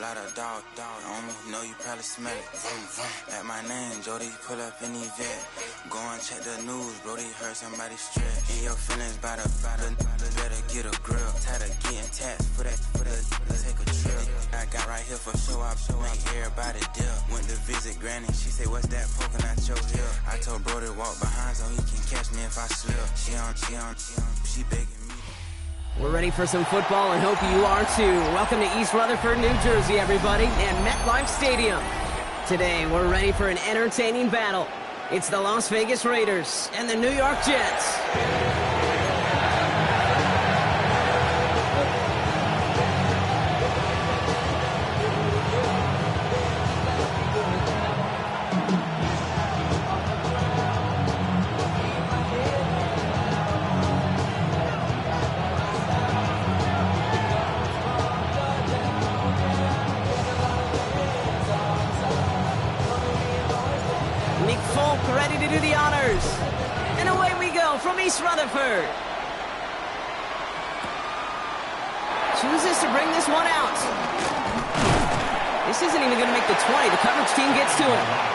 lot of dog on me. Know you probably smell it. Vroom, vroom. At my name, Jody, pull up in the vet. Go and check the news, Brody heard somebody stress. In your feelings, by the better get a grill. Tired of getting taxed for that, take a trip. I got right here for show up, make everybody dip. Went to visit Granny, she say, what's that poking out your heel? I told Brody walk behind so he can catch me if I slip. She begging me. We're ready for some football and hope you are too. Welcome to East Rutherford, New Jersey, everybody, and MetLife Stadium. Today, we're ready for an entertaining battle. It's the Las Vegas Raiders and the New York Jets. Ready to do the honors. And away we go from East Rutherford. Chooses to bring this one out. This isn't even going to make the 20. The coverage team gets to him.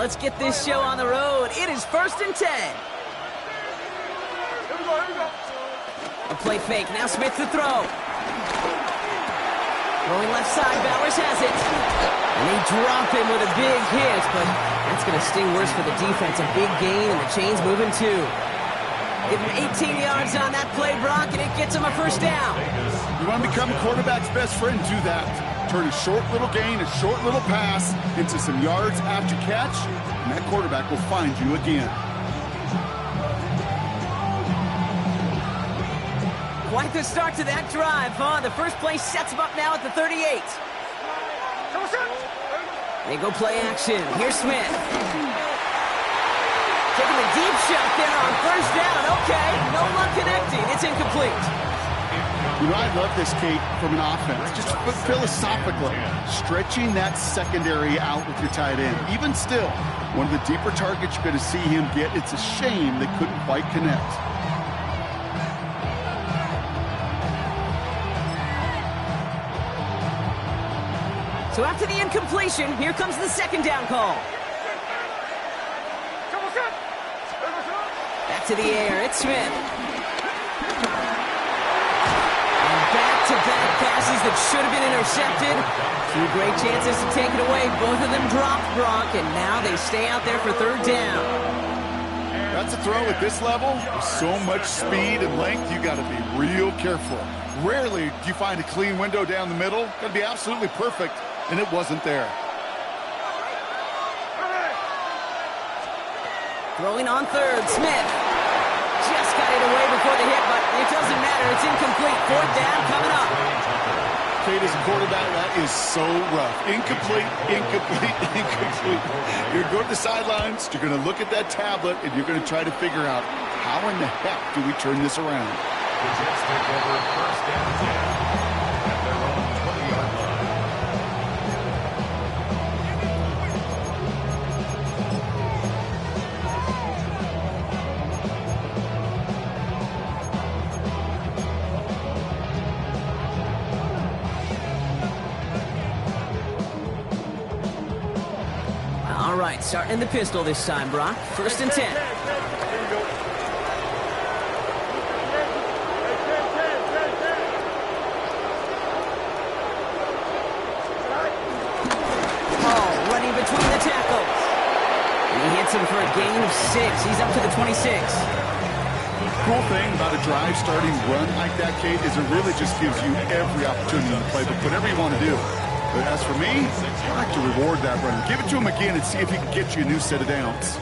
Let's get this show on the road. It is 1st and 10. A play fake. Now Smith to throw. Rolling left side. Bowers has it. And they drop him with a big hit, but that's going to sting worse for the defense. A big gain, and the chain's moving too. Give him 18 yards on that play, Brock, and it gets him a first down. You want to become a quarterback's best friend? Do that. Turn a short little gain, a short little pass into some yards after catch, and that quarterback will find you again. Quite the start to that drive, huh? The first play sets him up now at the 38. They go play action. Here's Smith. Taking a deep shot there on first down. Okay, no luck connecting. It's incomplete. You know, I love this, Kate, from an offense. Just philosophically, stretching that secondary out with your tight end. Even still, one of the deeper targets you're going to see him get. It's a shame they couldn't quite connect. So after the incompletion, here comes the second down call. Back to the air, it's Smith. Back-to-back passes that should have been intercepted. Two great chances to take it away. Both of them dropped, Brock, and now they stay out there for third down. That's a throw at this level. With so much speed and length, you got to be real careful. Rarely do you find a clean window down the middle. Got to be absolutely perfect, and it wasn't there. Throwing on third, Smith. Just got it away before the hit, but it doesn't matter. It's incomplete. Fourth down coming up. Kate, as a quarterback, that is so rough. Incomplete, incomplete, incomplete. You're going to the sidelines, you're going to look at that tablet, and you're going to try to figure out how in the heck do we turn this around. The Jets take over first and 10 at their own 20-yard line. All right, starting in the pistol this time, Brock. First and 10. Hall running between the tackles. And he hits him for a gain of 6. He's up to the 26. Cool thing about a drive starting run like that, Kate, is it really just gives you every opportunity to play whatever you want to do. But as for me, I like to reward that run. Give it to him again and see if he can get you a new set of downs.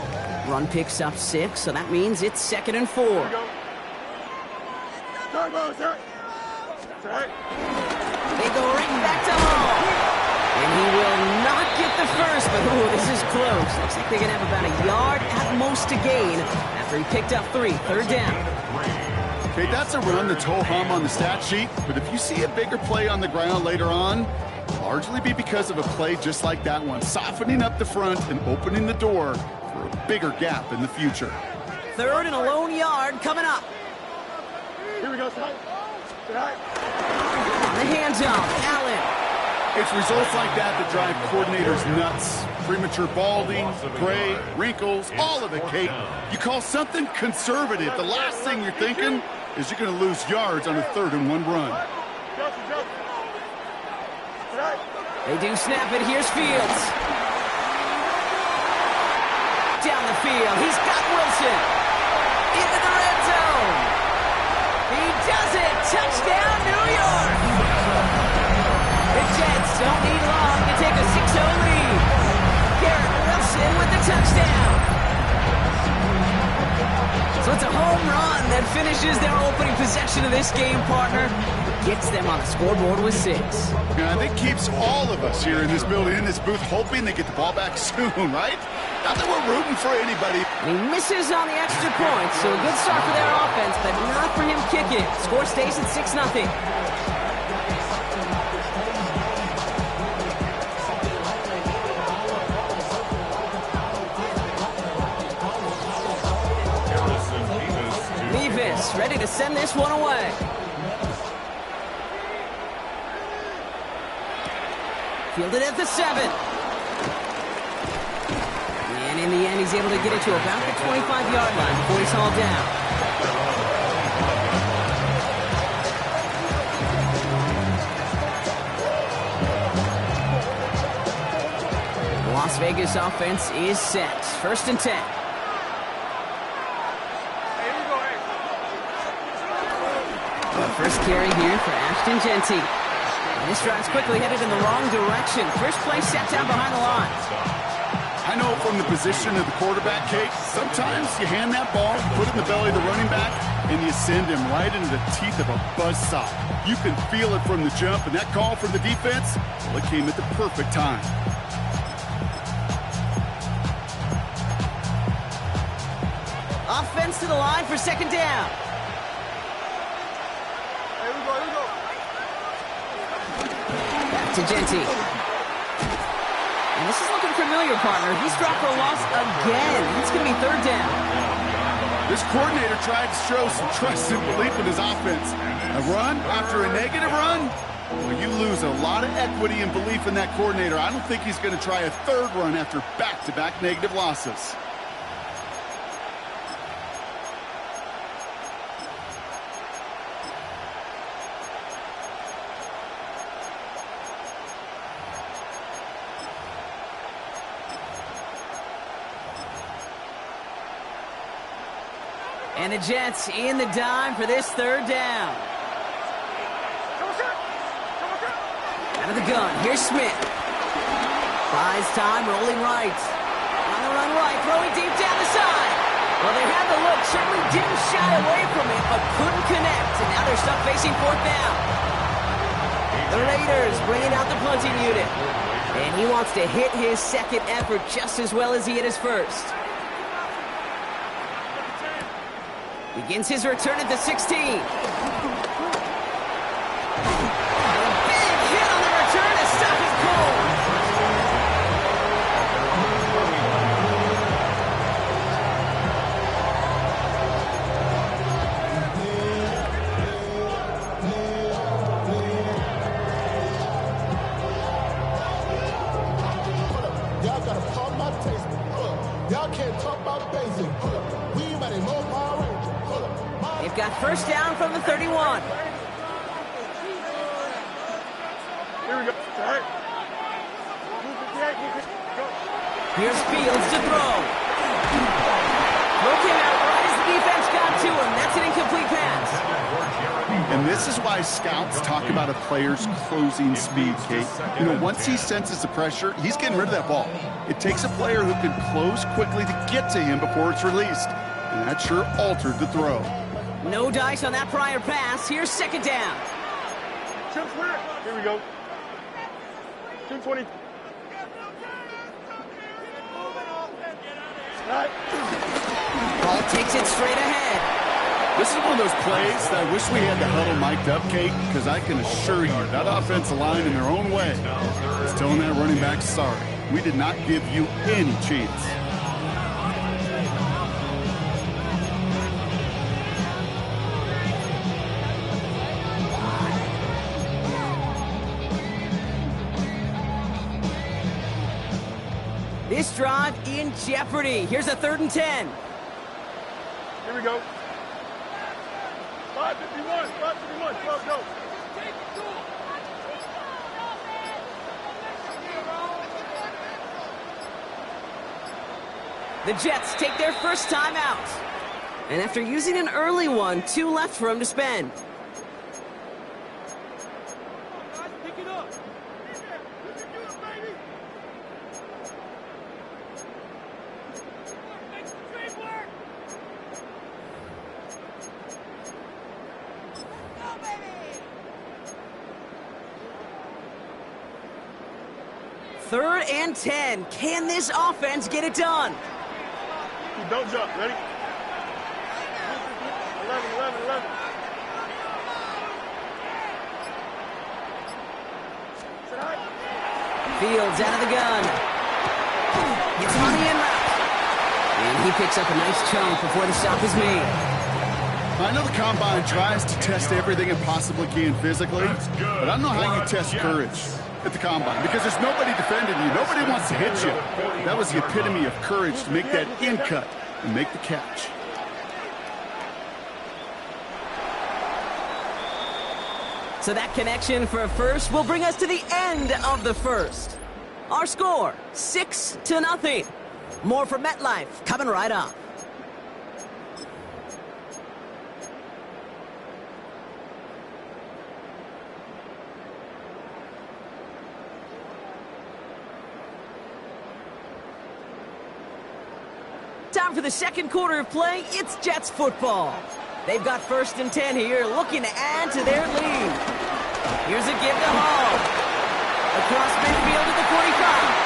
Run picks up 6, so that means it's 2nd and 4. They go right back to Hall. And he will not get the first, but ooh, this is close. Looks like they're going to have about a yard at most to gain after he picked up 3. Third down. Okay, that's a run that's ho-hum on the stat sheet, but if you see a bigger play on the ground later on, largely be because of a play just like that one, softening up the front and opening the door for a bigger gap in the future. 3rd and a lone yard coming up. Here we go, son. The hands off, Allen. It's results like that that drive coordinators nuts. Premature balding, gray, wrinkles, all of it, Kate. You call something conservative. The last thing you're thinking is you're going to lose yards on a 3rd and 1 run. They do snap it. Here's Fields. Down the field. He's got Wilson. Into the red zone. He does it. Touchdown, New York. The Jets don't need long to take a 6-0 lead. Garrett Wilson with the touchdown. So it's a home run that finishes their opening possession of this game, partner. Gets them on the scoreboard with 6. I think keeps all of us here in this building, in this booth, hoping they get the ball back soon, right? Not that we're rooting for anybody. And he misses on the extra point, so a good start for their offense, but not for him kicking. Score stays at 6-0. Nevis ready to send this one away. Fielded at the 7. And in the end, he's able to get it to about the 25-yard line before he's hauled down. The Las Vegas offense is set. 1st and 10. The first carry here for Ashton Jeanty. This drive's quickly headed in the wrong direction. First play set down behind the line. I know from the position of the quarterback, Kate, sometimes you hand that ball, put it in the belly of the running back, and you send him right into the teeth of a buzzsaw. You can feel it from the jump, and that call from the defense, well, it came at the perfect time. Offense to the line for 2nd down. Here we go. Back to Jeanty. And this is looking familiar, partner. He's dropped for a loss again. It's going to be 3rd down. This coordinator tried to show some trust and belief in his offense. A run after a negative run, Well, you lose a lot of equity and belief in that coordinator. I don't think he's going to try a third run after back-to-back negative losses. And the Jets in the dime for this third down. Out of the gun, here's Smith. Buys time, rolling right. On the run right, throwing deep down the side. Well, they had the look, certainly didn't shy away from it, but couldn't connect. And now they're stuck facing fourth down. The Raiders bringing out the punting unit. And he wants to hit his second effort just as well as he hit his first. Begins his return at the 16. And a big hit on the return to stop it cold. Y'all gotta talk about taste. Y'all can't talk about basic. We ready more power range. They've got first down from the 31. Here we go. Right. Here's Fields to throw. Throw came out right as the defense got to him. That's an incomplete pass. And this is why scouts talk about a player's closing speed, Kate. You know, once he senses the pressure, he's getting rid of that ball. It takes a player who can close quickly to get to him before it's released. And that sure altered the throw. No dice on that prior pass. Here's second down. Here we go. 220. Ball takes it straight ahead. This is one of those plays that I wish we had the huddle mic'd up, Kate, because I can assure you that offensive line in their own way is telling that running back, sorry, we did not give you any chance. This drive in jeopardy. Here's a 3rd and 10. Here we go. 5:51. 5:51. Let's go. The Jets take their first time out. And after using an early one, 2 left for him to spend. Pick it up. Third and 10. Can this offense get it done? Don't jump. Ready? 11. Fields out of the gun. Gets him on the in route. And he picks up a nice chunk before the stop is made. I know the Combine tries to test everything it possibly can physically, but I don't know how you test courage at the Combine, because there's nobody defending you. Nobody wants to hit you. That was the epitome of courage to make that in cut and make the catch. So that connection for a first will bring us to the end of the first. Our score, 6-0. More from MetLife coming right up. Time for the second quarter of play. It's Jets football. They've got 1st and 10 here, looking to add to their lead. Here's a give to Hall. Across midfield at the 45.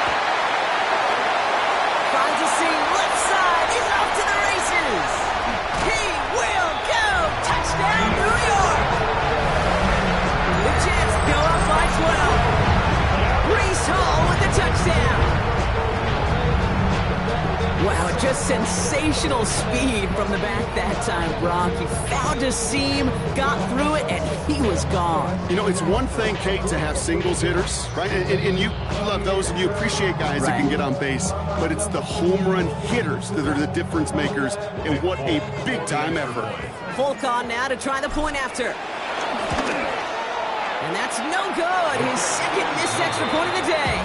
Finds a seam, left side, is off to the races. He will go. Touchdown, New York. The Jets go up by 12. Breece Hall with the touchdown. Wow, just sensational speed from the back that time, Brock. He found a seam, got through it, and he was gone. You know, it's one thing, Kate, to have singles hitters, right? And you love those, and you appreciate guys that can get on base. But it's the home run hitters that are the difference makers, and what a big-time effort. Volkan now to try the point after. And that's no good. His second missed extra point of the day.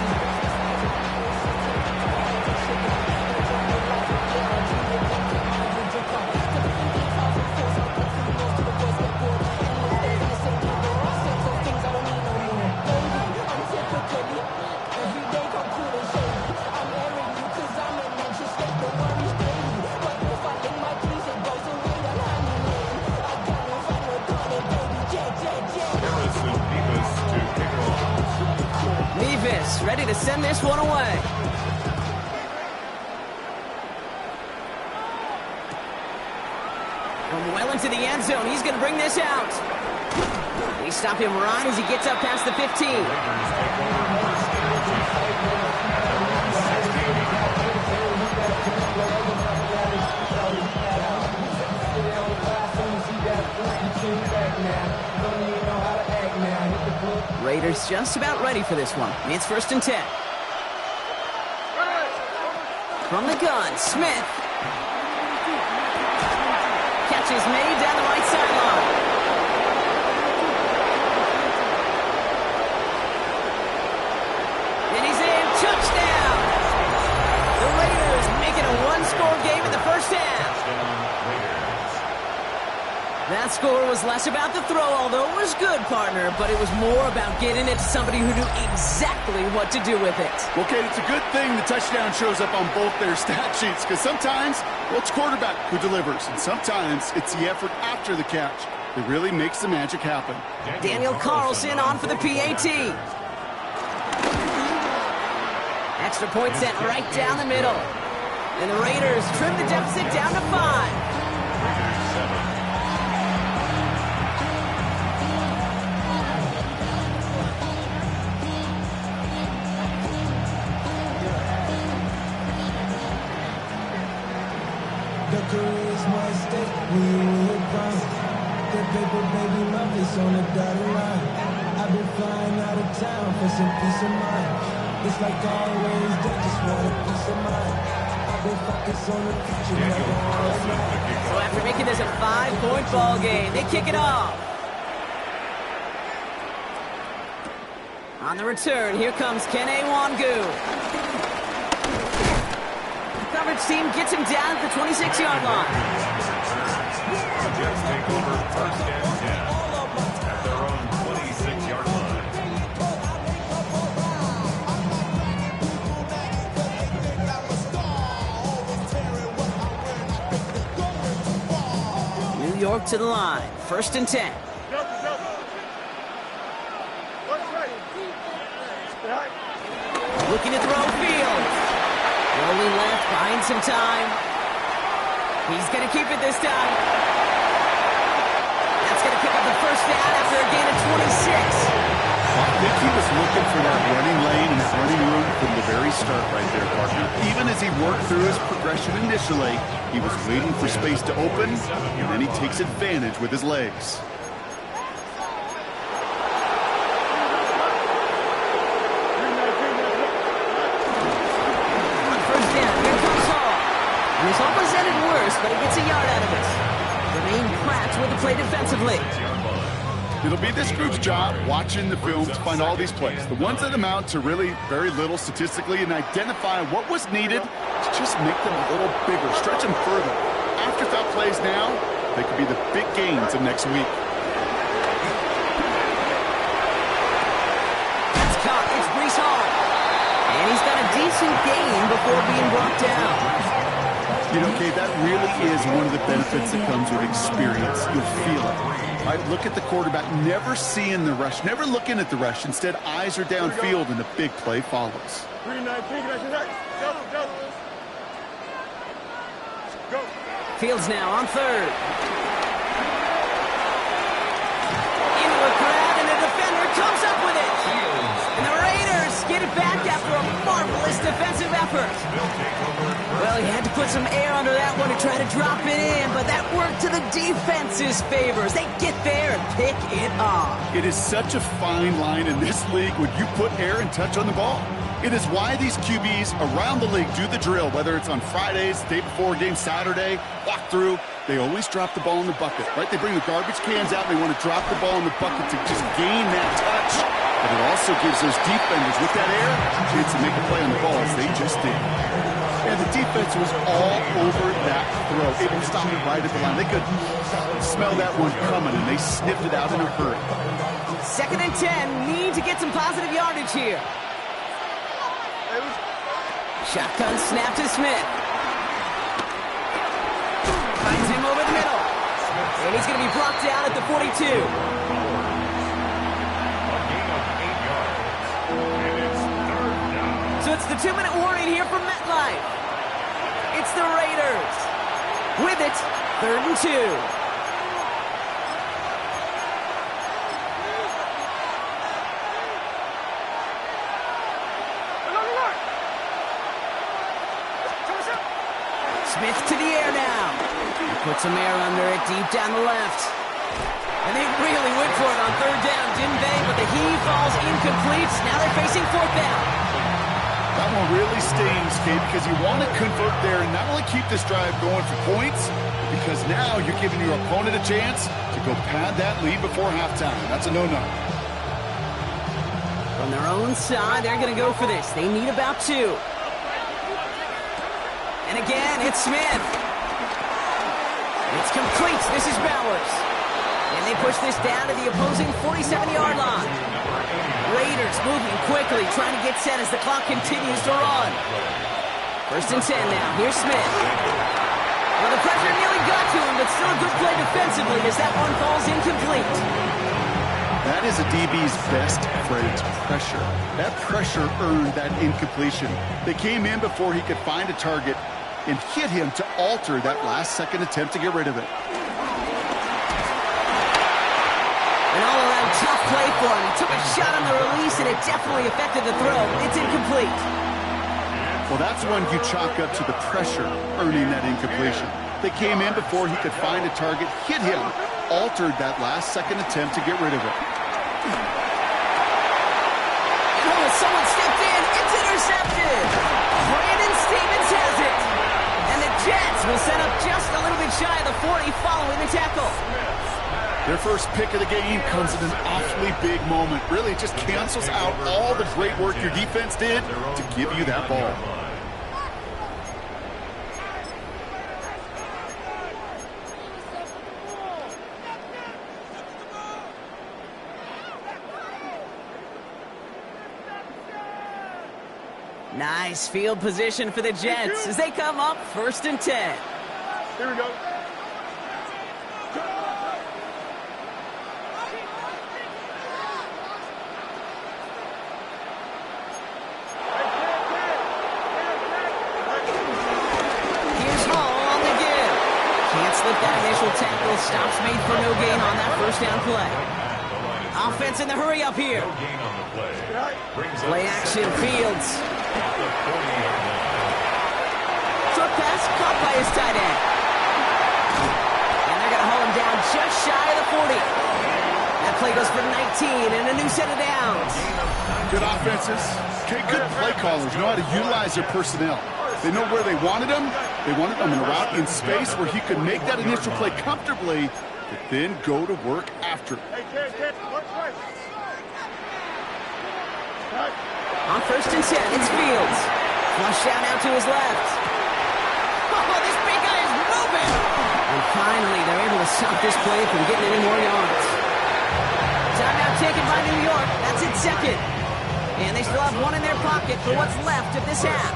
Ready to send this one away. From well into the end zone, he's going to bring this out. We stop him right as he gets up past the 15. Raiders just about ready for this one. It's 1st and 10. From the gun, Smith. Catch is made down the right sideline. And he's in. Touchdown! The Raiders making a one-score game in the first half. That score was less about the throw, although it was good, partner, but it was more about getting it to somebody who knew exactly what to do with it. Well, Kate, it's a good thing the touchdown shows up on both their stat sheets, because sometimes, well, it's quarterback who delivers, and sometimes it's the effort after the catch that really makes the magic happen. Daniel Carlson on for the PAT. Extra point sent right down the middle. And the Raiders trim the deficit down to 5. On the dotted line, I've been flying out of town for some peace of mind. It's like always, they just want a piece of mind. I've been focused on the future. So after making this a 5-point ball game, they kick it off. On the return, here comes Kene Wangu. The coverage team gets him down at the 26-yard line. Jets take over 1st and 10 at their own 26-yard line. New York to the line. 1st and 10. Looking to throw Fields. Rolling left, buying some time. He's going to keep it this time. That's going to pick up the first down after a gain of 26. I think he was looking for that running lane and that running room from the very start right there, partner. Even as he worked through his progression initially, he was waiting for space to open, and then he takes advantage with his legs. This almost ended worse, but he gets a yard out of it. Jermaine Pratt with the play defensively. It'll be this group's job watching the film to find all these plays, the ones that amount to really very little statistically, and identify what was needed to just make them a little bigger, stretch them further. Afterthought plays now, they could be the big gains of next week. That's caught. It's Breece Hall. And he's got a decent gain before being brought down. You know, Kate, that really is one of the benefits that comes with experience. You'll feel it. Right? Look at the quarterback, never seeing the rush, never looking at the rush. Instead, eyes are downfield, and the big play follows. 3-9, go. Fields now on 3rd. Into a crowd, and the defender comes up with it. And the Raiders get it back after a marvelous defensive effort. Well, he had to put some air under that one to try to drop it in, but that worked to the defense's favors. They get there and pick it off. It is such a fine line in this league when you put air and touch on the ball. It is why these QBs around the league do the drill, whether it's on Fridays, day before game Saturday, walk through. They always drop the ball in the bucket, right? They bring the garbage cans out and they want to drop the ball in the bucket to just gain that touch. But it also gives those defenders with that air a chance to make a play on the ball as they just did. And the defense was all over that throw, able to stop it right at the line. They could smell that one coming, and they sniffed it out in a hurry. 2nd and 10, need to get some positive yardage here. Shotgun snap to Smith. Finds him over the middle. And he's going to be blocked out at the 42. A gain of 8 yards. And it's 3rd down. So it's the 2-minute warning here from MetLife. It's the Raiders. With it, 3rd and 2. Smith to the air now. He puts some air under it deep down the left. And they really went for it on 3rd down, didn't they? But the heave falls incomplete. Now they're facing 4th down. That one really stings, Kate, because you want to convert there and not only keep this drive going for points, because now you're giving your opponent a chance to go pad that lead before halftime. That's a no-no. From their own side, they're going to go for this. They need about 2. And again, it's Smith. It's complete. This is Bowers. And they push this down to the opposing 47-yard line. Raiders moving quickly, trying to get set as the clock continues to run. 1st and 10 now. Here's Smith. Well, the pressure nearly got to him, but still a good play defensively as that one falls incomplete. That is a DB's best friend, pressure. That pressure earned that incompletion. They came in before he could find a target and hit him to alter that last-second attempt to get rid of it. An all-around tough play for him. He took a shot on the release, and it definitely affected the throw. It's incomplete. Well, that's when you chalk up to the pressure earning that incompletion. They came in before he could find a target, hit him, altered that last-second attempt to get rid of it. Oh, someone stepped in. It's intercepted. Brandon Stevens has it. And the Jets will set up just a little bit shy of the 40 following the tackle. Their first pick of the game comes at an awfully big moment. Really, it just cancels out all the great work your defense did to give you that ball. Nice field position for the Jets as they come up 1st and 10. Here we go. Here's Hall on the give. Can't slip that initial tackle. Stops made for no gain on that 1st down play. Offense in the hurry up here. No gain on the play. Brings up Play action, Fields. Short pass caught by his tight end. And they're going to haul him down just shy of the 40. That play goes for 19 and a new set of downs. Good offenses. Okay, good play callers know how to utilize their personnel. They know where they wanted them. They wanted them in a route in space where he could make that initial play comfortably, but then go to work after. Hey, kid, watch right. On 1st and 10, it's Fields. Flush out now to his left. Oh, this big guy is moving! And finally, they're able to stop this play from getting any more yards. Timeout taken by New York. That's its 2nd. And they still have 1 in their pocket for what's left of this half.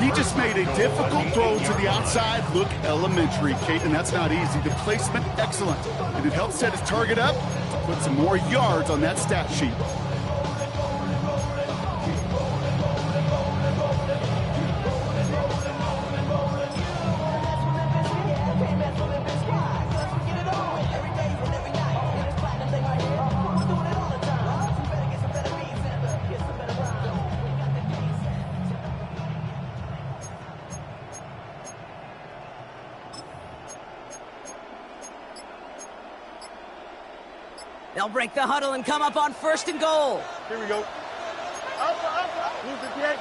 He just made a difficult throw to the outside look elementary, Kate, and that's not easy. The placement, excellent. And it helped set his target up to put some more yards on that stat sheet. They'll break the huddle and come up on 1st and goal. Here we go. Up. Move the head.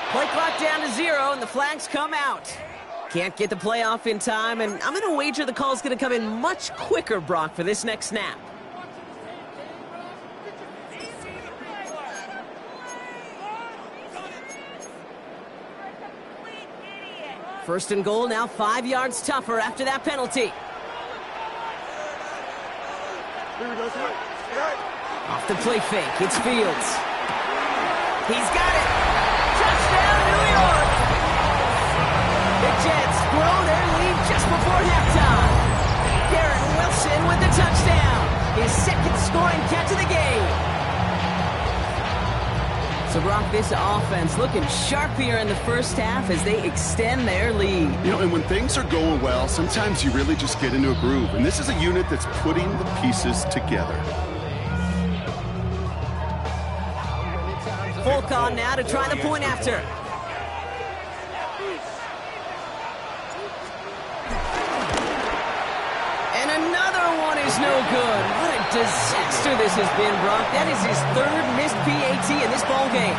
Play clock down to 0, and the flags come out. Can't get the play off in time, and I'm going to wager the call is going to come in much quicker, Brock, for this next snap. First and goal, now 5 yards tougher after that penalty. Here we go. Off the play fake, it's Fields. He's got it. Touchdown, New York. The Jets grow their lead just before halftime. Garrett Wilson with the touchdown. His 2nd scoring catch of the game. So, Brock, this offense looking sharp here in the first half as they extend their lead. You know, and when things are going well, sometimes you really just get into a groove. And this is a unit that's putting the pieces together. Folk on now to try the point after. And another one is no good. What a disaster this has been, Brock. That is his 3rd missed PAT in this ball game.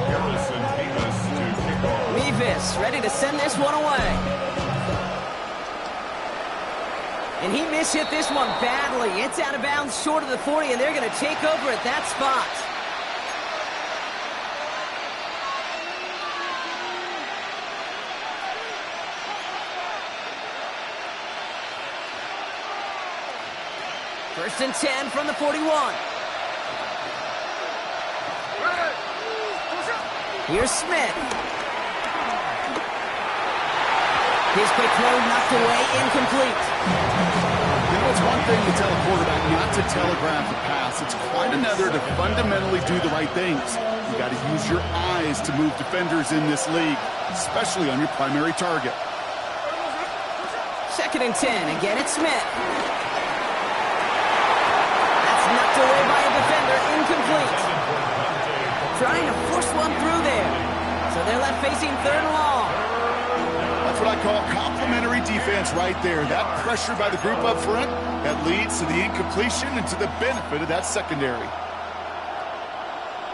Garrison Davis to kick off. Mevis ready to send this one away. And he mishit this one badly. It's out of bounds short of the 40, and they're going to take over at that spot. First and 10 from the 41. Here's Smith. His quick throw knocked away, incomplete. You know, it's one thing to tell a quarterback not to telegraph the pass. It's quite another to fundamentally do the right things. You got to use your eyes to move defenders in this league, especially on your primary target. 2nd and 10. Again, it's Smith. That's knocked away by a defender, incomplete. Trying to force one through there. So they're left facing 3rd and long. That's what I call complementary defense right there. That pressure by the group up front, that leads to the incompletion and to the benefit of that secondary.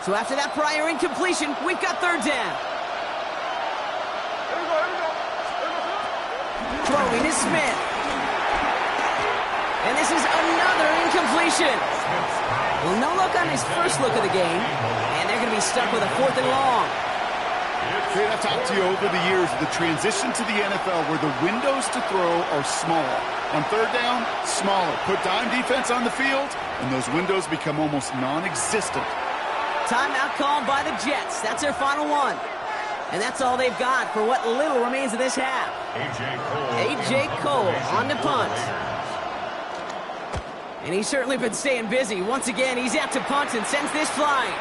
So after that prior incompletion, we've got 3rd down. Throwing is Smith. And this is another incompletion. Well, no look on his first look of the game, and they're going to be stuck with a 4th and long. Kate, I've talked to you over the years of the transition to the NFL where the windows to throw are smaller. On 3rd down, smaller. Put dime defense on the field, and those windows become almost non-existent. Timeout called by the Jets. That's their final one. And that's all they've got for what little remains of this half. A.J. Cole on the punt. And he's certainly been staying busy. Once again, he's out to punt and sends this flying.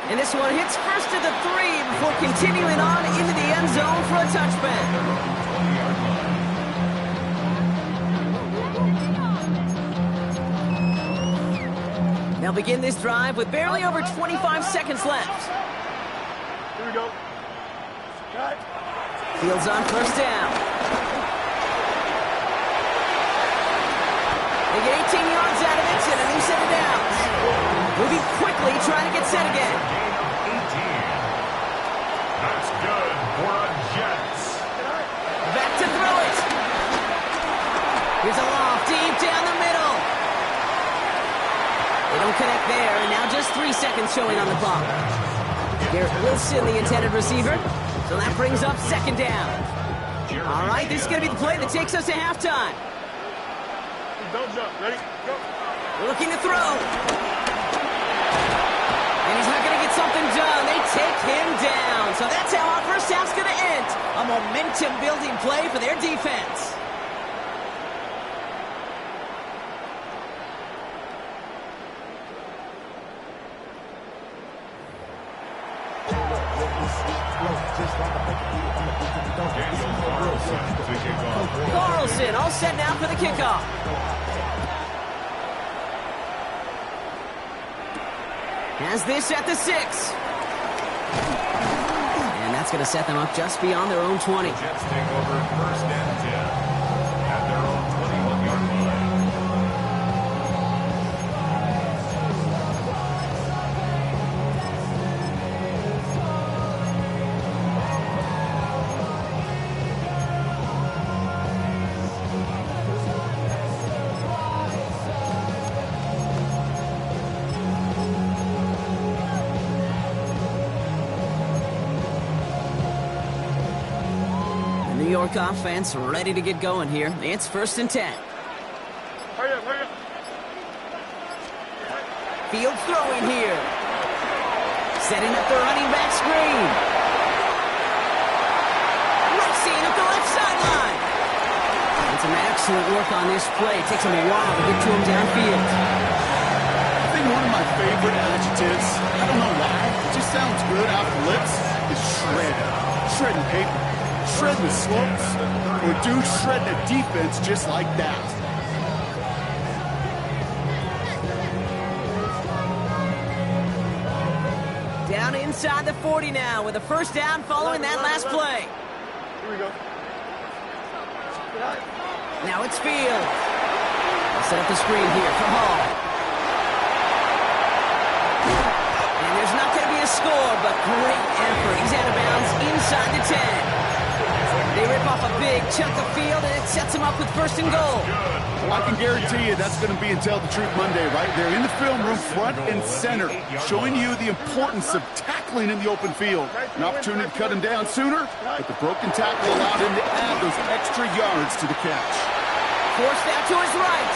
And this one hits first to the 3 before continuing on into the end zone for a touchback. They'll begin this drive with barely over 25 seconds left. Here we go. Cut. Fields on 1st down. They get 18 yards out of it and a new set of downs. Moving quickly, trying to get set again. 18. That's good for the Jets. Back to throw it. Here's a loft deep down the middle. They don't connect there, and now just 3 seconds showing on the clock. Garrett Wilson, the intended receiver. So that brings up 2nd down. All right, this is going to be the play that takes us to halftime. Don't jump. Ready? Go. Looking to throw. And he's not going to get something done. They take him down. So that's how our first half's going to end. A momentum-building play for their defense. Carlson all set now for the kickoff. Has this at the 6. And that's going to set them up just beyond their own 20. The Jets take over first and 10 at their own 21-yard line. New York offense ready to get going here. It's 1st and 10. Hurry up, hurry up. Field throwing here. Setting up the running back screen. Racing up the left sideline. And some excellent work on this play. It takes him a while to get to him downfield. I think one of my favorite adjectives, I don't know why, it just sounds good off the lips, is shred. Shredding paper. Shredding the slopes. Or do shred the defense just like that. Down inside the 40 now with a first down following that last play. Here we go. Now it's Field. They'll set up the screen here for Hall. And there's not going to be a score, but great effort. He's out of bounds inside the 10. They rip off a big chunk of field, and it sets them up with 1st and goal. Well, I can guarantee you that's going to be in Tell the Truth Monday, right? They're in the film room front and center, showing you the importance of tackling in the open field. An opportunity to cut him down sooner, but the broken tackle allowed him to add those extra yards to the catch. Forced out to his right.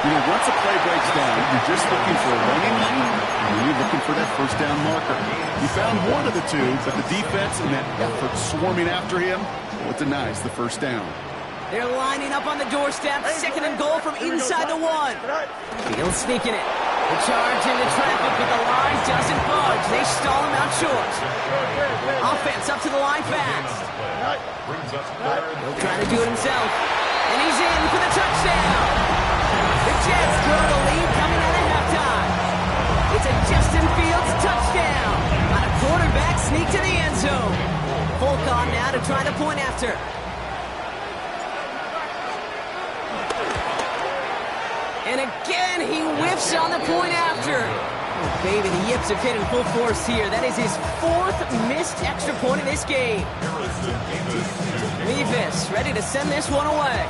You know, once a play breaks down, you're just looking for a running lane, and then you're looking for that first down marker. He found one of the two, but the defense and that effort swarming after him, well, it denies the first down. They're lining up on the doorstep. 2nd and goal from inside the 1. Field sneaking it. The charge into traffic, but the line doesn't budge. They stall him out short. Offense up to the line fast. He'll try to do it himself. And he's in for the touchdown. The Jets throw the lead coming out of halftime. It's a Justin Fields touchdown on a quarterback sneak to the end zone. Folk on now to try the point after. And again, he whiffs on the point after. Oh, baby, the Yips have hit in full force here. That is his 4th missed extra point in this game. Levis ready to send this one away.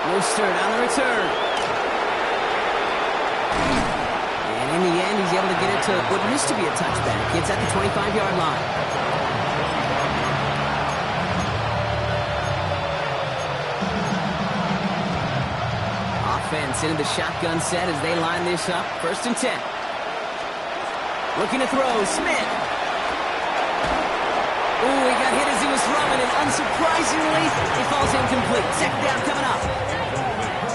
Mostert on the return. And in the end, he's able to get it to what used to be a touchback. It's at the 25-yard line. Offense into the shotgun set as they line this up. 1st and 10. Looking to throw. Smith. Ooh, he got hit as he was throwing, and unsurprisingly, he falls incomplete. 2nd down coming up.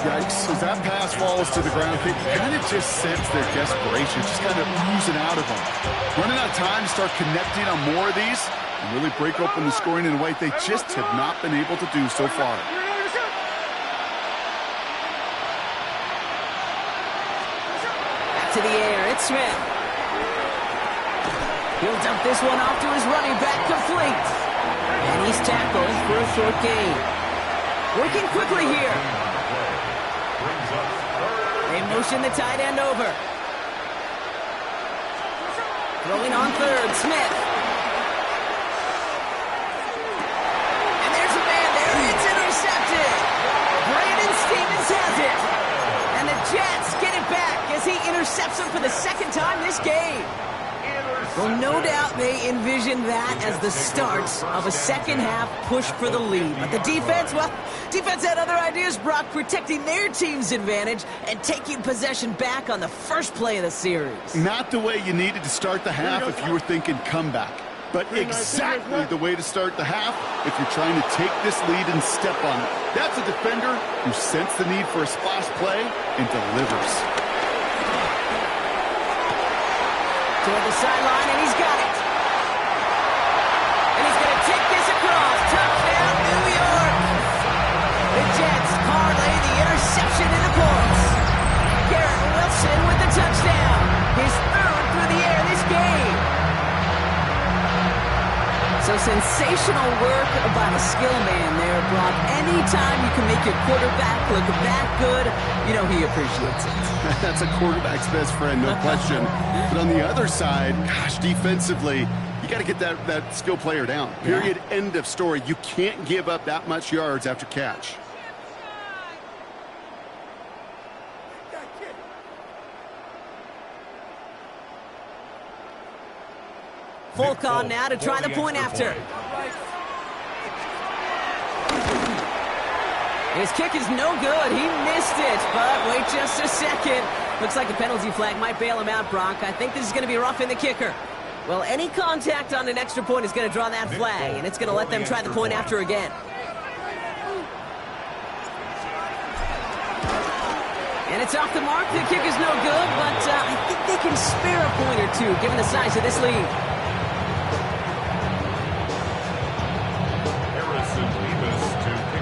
Yikes, as that pass falls to the ground, they kind of just sense their desperation, just kind of oozing out of them. Running out of time to start connecting on more of these and really break open the scoring in a way they just have not been able to do so far. Back to the air, it's Smith. He'll dump this one off to his running back, complete. And he's tackled for a short gain. Working quickly here. They motion the tight end over. Throwing on 3rd, Smith. And there's a man there. It's intercepted. Brandon Stevens has it. And the Jets get it back as he intercepts him for the 2nd time this game. Well, no doubt they envisioned that as the start of a second-half push for the lead. But the defense, well, defense had other ideas, Brock, protecting their team's advantage and taking possession back on the first play of the series. Not the way you needed to start the half if you were thinking comeback, but exactly the way to start the half if you're trying to take this lead and step on it. That's a defender who sensed the need for a splash play and delivers. Toward the sideline, and he's got it. And he's going to take this across. Touchdown, New York. The Jets parlay the interception into points. Garrett Wilson with the touchdown. His 3rd So sensational work by the skill man there, Brock. Anytime you can make your quarterback look that good, you know he appreciates it. That's a quarterback's best friend, no question. But on the other side, gosh, defensively, you got to get that skill player down. Period, end of story. You can't give up that much yards after catch. Folk on now to try the point after. His kick is no good. He missed it, but wait just a second. Looks like a penalty flag might bail him out, Brock. I think this is going to be rough in the kicker. Well, any contact on an extra point is going to draw that flag, and it's going to let them try the point after again. And it's off the mark. The kick is no good, but I think they can spare a point or two, given the size of this lead.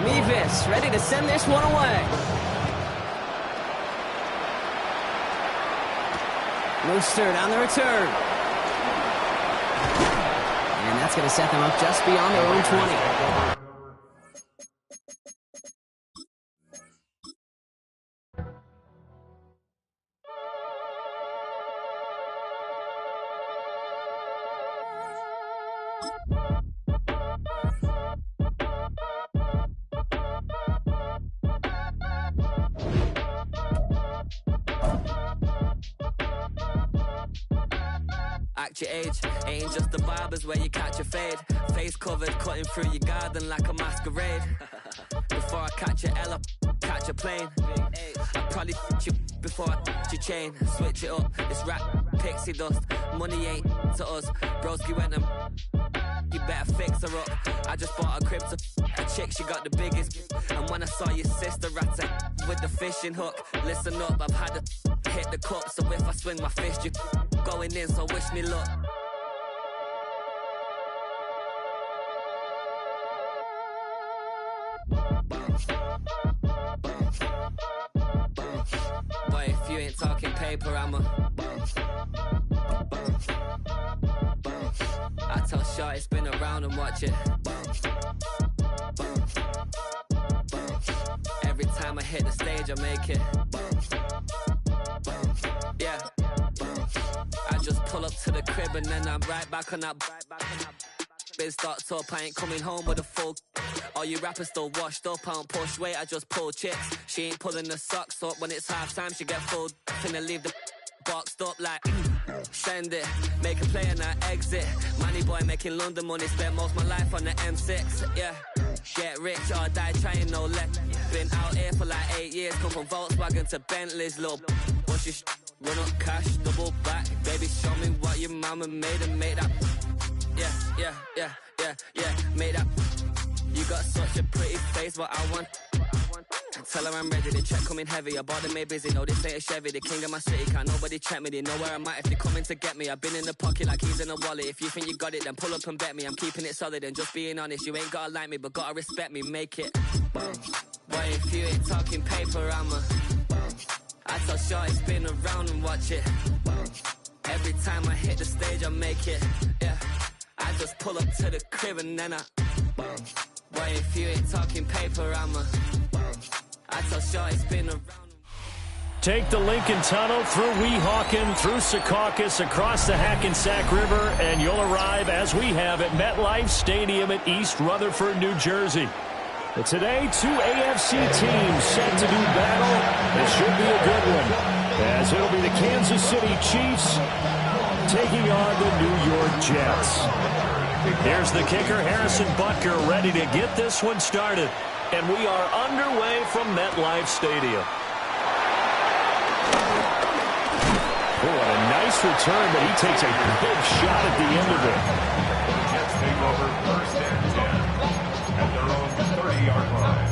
Mevis ready to send this one away. Mostert on the return. And that's going to set them up just beyond their own 20. Act your age, ain't just the barbers where you catch a fade. Face covered, cutting through your garden like a masquerade. Before I catch a L up, catch a plane. I probably you before I your chain. Switch it up, it's rap, pixie dust. Money ain't to us, broski went and you better fix her up. I just bought a crib to a chick, she got the biggest. And when I saw your sister rat with the fishing hook, listen up, I've had to hit the cup. So if I swing my fist, you going in, so wish me luck. Boy, if you ain't talking paper, I'm a I tell Shorty spin around and watch it. Every time I hit the stage, I make it. Yeah. I just pull up to the crib and then I'm right back on that. Biz starts up, I ain't coming home with a full. All you rappers still washed up, I don't push weight, I just pull chicks. She ain't pulling the socks up when it's halftime, she get full. Finna leave the boxed up like send it, make a play and I exit. Money boy making London money, spent most of my life on the M6. Yeah, get rich or die trying, no let. Been out here for like 8 years, come from Volkswagen to Bentley's, little. What's your run up cash, double back, baby show me what your mama made and make that. Yeah, made that. You got such a pretty face, what I want. Tell her I'm ready, the check coming heavy. I bought them made busy, no this ain't a Chevy. The king of my city, can't nobody check me. They know where I'm at if they coming to get me. I've been in the pocket like he's in a wallet. If you think you got it, then pull up and bet me. I'm keeping it solid and just being honest. You ain't gotta like me, but gotta respect me, make it. Boy, if you ain't talking paper, I'm a I tell Shorty spin around and watch it. Every time I hit the stage, I make it. Yeah, I just pull up to the crib and then I boy, if you ain't talking paper, I'm a I tell Shorty spin around. Take the Lincoln Tunnel through Weehawken, through Secaucus, across the Hackensack River, and you'll arrive, as we have, at MetLife Stadium at East Rutherford, New Jersey. But today, two AFC teams set to do battle. This should be a good one, as it'll be the Kansas City Chiefs taking on the New York Jets. Here's the kicker, Harrison Butker, ready to get this one started. And we are underway from MetLife Stadium. Oh, what a nice return, but he takes a big shot at the end of it. Jets take over first and 10 at their own 30-yard line.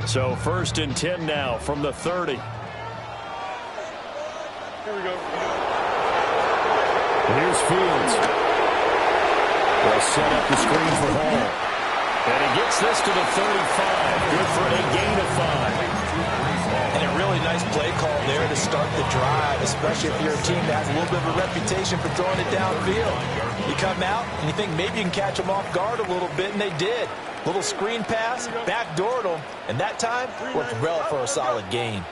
So first and 10 now from the 30. Here we go. Here's Fields. They'll set up the screen for Hall. And he gets this to the 35. Good for a gain of 5. And a really nice play call there to start the drive, especially if you're a team that has a little bit of a reputation for throwing it downfield. You come out and you think maybe you can catch them off guard a little bit, and they did. Little screen pass, backdoored them, and that time worked well for a solid gain.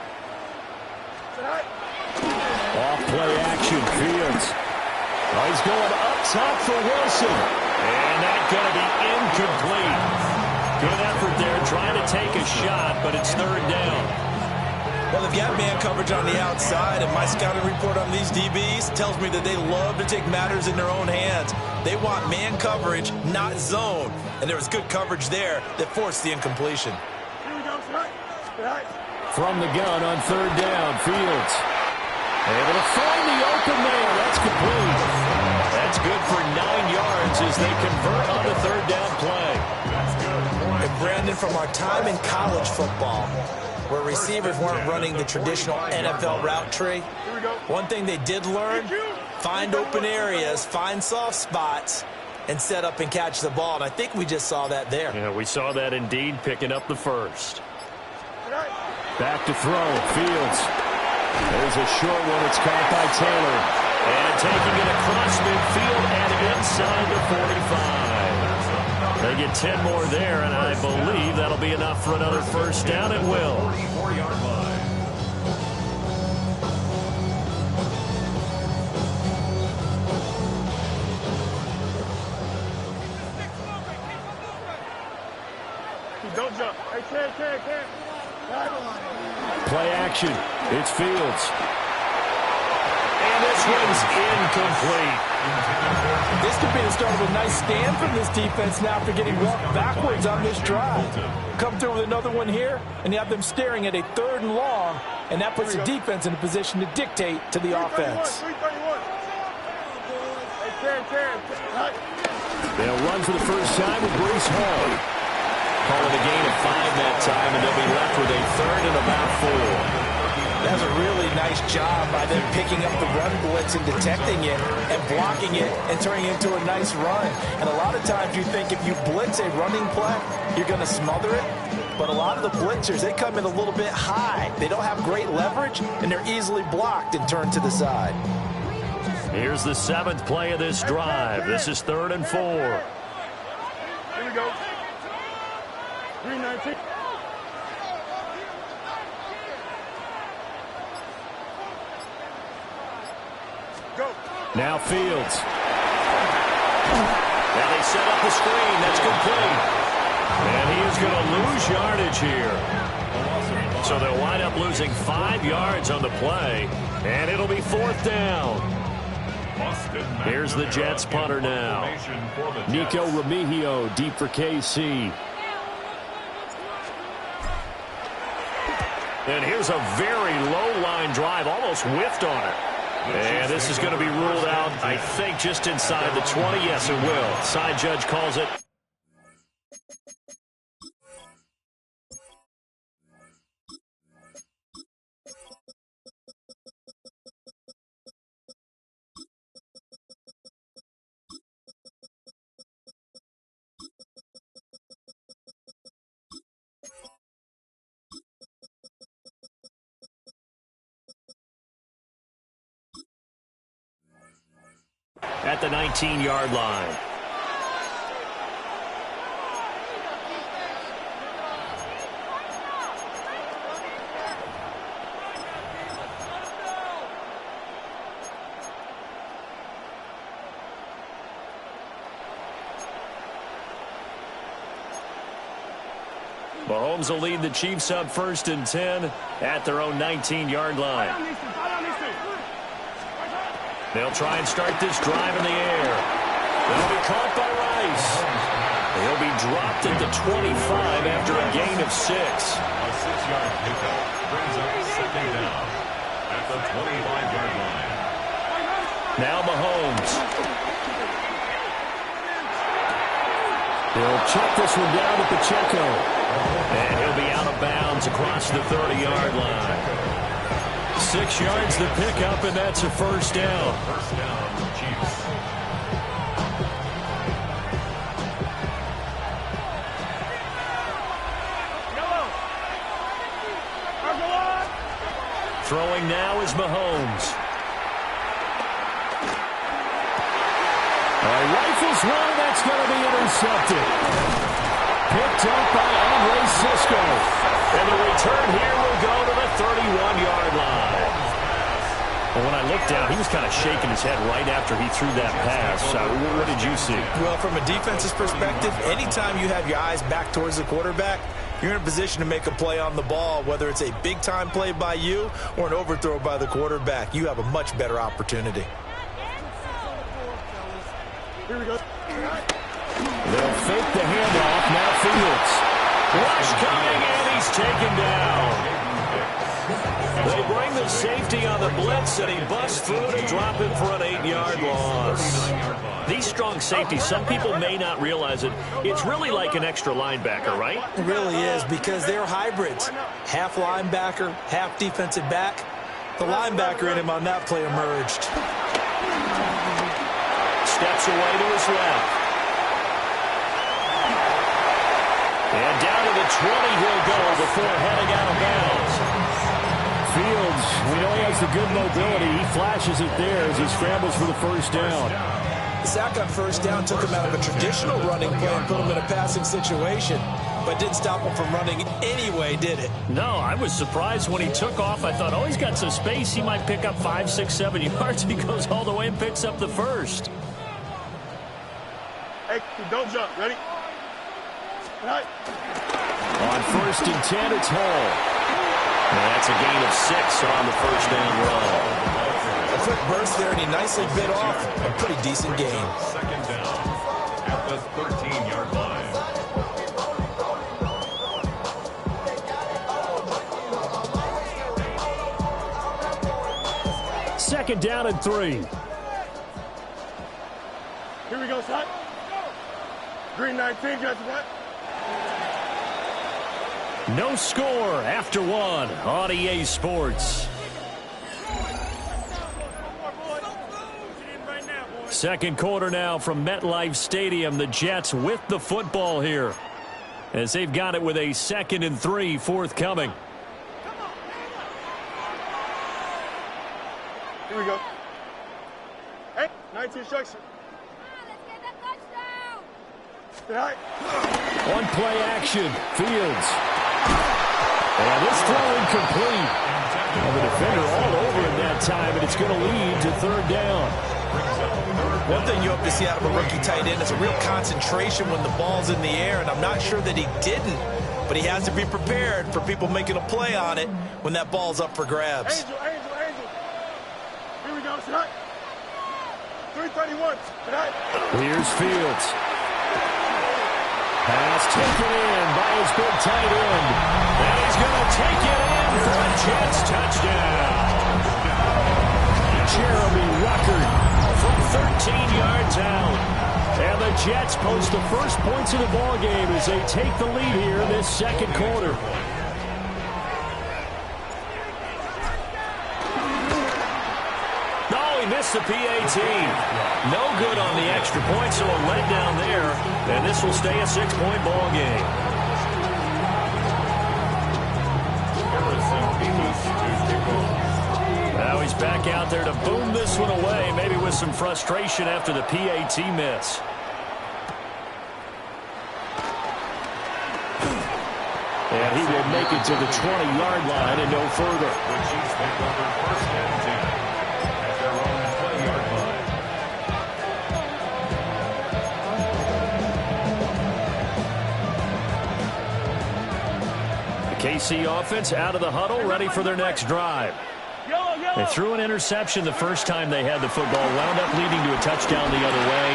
Off play action, Fields. Oh, he's going up top for Wilson. And that's going to be incomplete. Good effort there, trying to take a shot, but it's third down. Well, they've got man coverage on the outside, and my scouting report on these DBs tells me that they love to take matters in their own hands. They want man coverage, not zone. And there was good coverage there that forced the incompletion. From the gun on third down, Fields. Able to find the open man. That's complete. That's good for 9 yards as they convert on the third down play. And Brandon, from our time in college football, where receivers weren't running the traditional NFL route tree, one thing they did learn, find open areas, find soft spots, and set up and catch the ball. And I think we just saw that there. Yeah, we saw that indeed, picking up the first. Back to throw, Fields. There's a short one. It's caught by Taylor. And taking it across midfield and inside the 45. They get 10 more there, and I believe that'll be enough for another first down. It will. 44-yard line. Don't jump. Hey, can't. Play action. It's Fields. And this one's incomplete. This could be the start of a nice stand from this defense now after getting walked backwards on this drive. Come through with another one here, and you have them staring at a 3rd and long, and that puts the defense in a position to dictate to the offense. They'll run for the first time with Breece Hall. Call it a gain of 5 that time, and they'll be left with a 3rd and about 4. That was a really nice job by them picking up the run blitz and detecting it and blocking it and turning it into a nice run. And a lot of times you think if you blitz a running play, you're going to smother it. But a lot of the blitzers, they come in a little bit high. They don't have great leverage, and they're easily blocked and turned to the side. Here's the 7th play of this drive. This is 3rd and 4. Here we go. 319. Go. Now Fields. Now they set up the screen. That's complete. And he is going to lose yardage here. So they'll wind up losing 5 yards on the play. And it'll be 4th down. Here's the Jets punter now. Nico Remigio deep for KC. And here's a very low line drive, almost whiffed on it. And this is going to be ruled out, I think, just inside the 20. Yes, it will. Side judge calls it. At the 19-yard line. Mahomes will lead the Chiefs up 1st and 10 at their own 19-yard line. They'll try and start this drive in the air. They'll be caught by Rice. He'll be dropped at the 25 after a gain of 6. A 6-yard pickup brings up 2nd down at the 25-yard line. Now Mahomes. He'll check this one down to Pacheco. And he'll be out of bounds across the 30-yard line. 6 yards to pick up, and that's a 1st down. First down, Chiefs. Throwing now is Mahomes. Rifles one, and that's going to be intercepted. Picked up by Andre Cisco. And the return here will go to the 31-yard line. Well, when I looked down, he was kind of shaking his head right after he threw that pass. What did you see? Well, from a defense's perspective, anytime you have your eyes back towards the quarterback, you're in a position to make a play on the ball, whether it's a big-time play by you or an overthrow by the quarterback. You have a much better opportunity. Here we go. They'll fake the handoff. Now Fields. Rush coming, and he's taken down. They bring the safety on the blitz, and he busts through to drop him for an 8-yard loss. These strong safeties, some people may not realize it. It's really like an extra linebacker, right? It really is, because they're hybrids. Half linebacker, half defensive back. The linebacker in him on that play emerged. Steps away to his left. And down to the 20 he'll go before heading out of bounds. Fields, we know he has the good mobility. He flashes it there as he scrambles for the first down. The sack on first down took him out of a traditional running play and put him in a passing situation, but didn't stop him from running anyway, did it? No, I was surprised when he took off. I thought, oh, he's got some space. He might pick up 5, 6, 7 yards. He goes all the way and picks up the first. Hey, don't jump. Ready? Right. On 1st and 10, it's Hall. And that's a gain of 6 on the first down run. A quick burst there, and he nicely bit off a pretty decent gain. Second down at the 13-yard line. Second down and 3. Here we go, son. Green 19, got the what? No score after 1 on EA Sports. Second quarter now from MetLife Stadium. The Jets with the football here as they've got it with a 2nd and 3 forthcoming. Here we go. Hey, 19 structure. On play action, Fields. And this throw incomplete. Well, the defender all over him that time, and it's going to lead to 3rd down. One thing you hope to see out of a rookie tight end is a real concentration when the ball's in the air, and I'm not sure that he didn't, but he has to be prepared for people making a play on it when that ball's up for grabs. Angel. Here we go, son. 331. Here's Fields. Pass taken in by his big tight end. And he's going to take it in for a Jets touchdown. Jeremy Ruckert from 13 yards out. And the Jets post the first points of the ballgame as they take the lead here in this second quarter. He missed the PAT. No good on the extra point, so a letdown there. And this will stay a 6-point ball game. Now he's back out there to boom this one away, maybe with some frustration after the PAT miss. And he will make it to the 20-yard line and no further. KC offense out of the huddle, ready for their next drive. They threw an interception the first time they had the football, wound up leading to a touchdown the other way.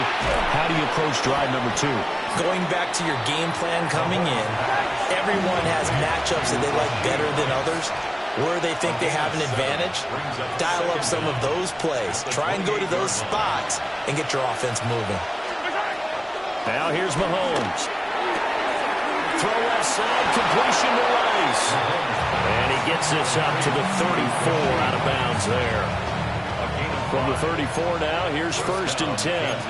How do you approach drive number 2? Going back to your game plan coming in, everyone has matchups that they like better than others. Where they think they have an advantage, dial up some of those plays. Try and go to those spots and get your offense moving. Now here's Mahomes. Throw left side, completion to Rice. And he gets this up to the 34 out of bounds there. From the 34 now, here's 1st and 10.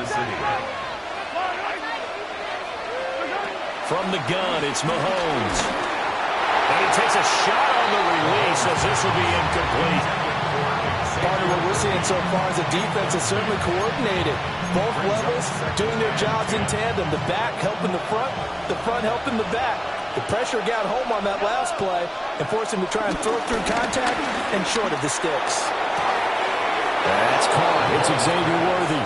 From the gun, it's Mahomes. And he takes a shot on the release as this will be incomplete. Part of what we're seeing so far is the defense is certainly coordinated. Both levels doing their jobs in tandem. The back helping the front helping the back. The pressure got home on that last play and forced him to try and throw through contact and short of the sticks. That's caught. It's Xavier Worthy.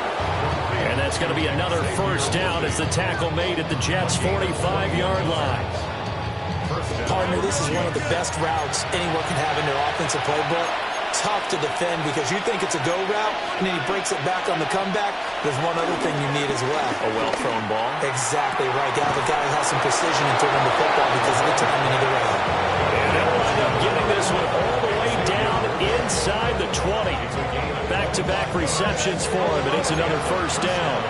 And that's going to be another first down as the tackle made at the Jets' 45-yard line. Partner, this is one of the best routes anyone can have in their offensive playbook. Tough to defend because you think it's a go route, and then he breaks it back on the comeback. There's one other thing you need as well. A well-thrown ball. Exactly right. You have a guy who has some precision in throwing the football because of the timing of the route. And they'll wind up getting this one all the way down inside the 20. Back-to-back receptions for him, and it's another first down.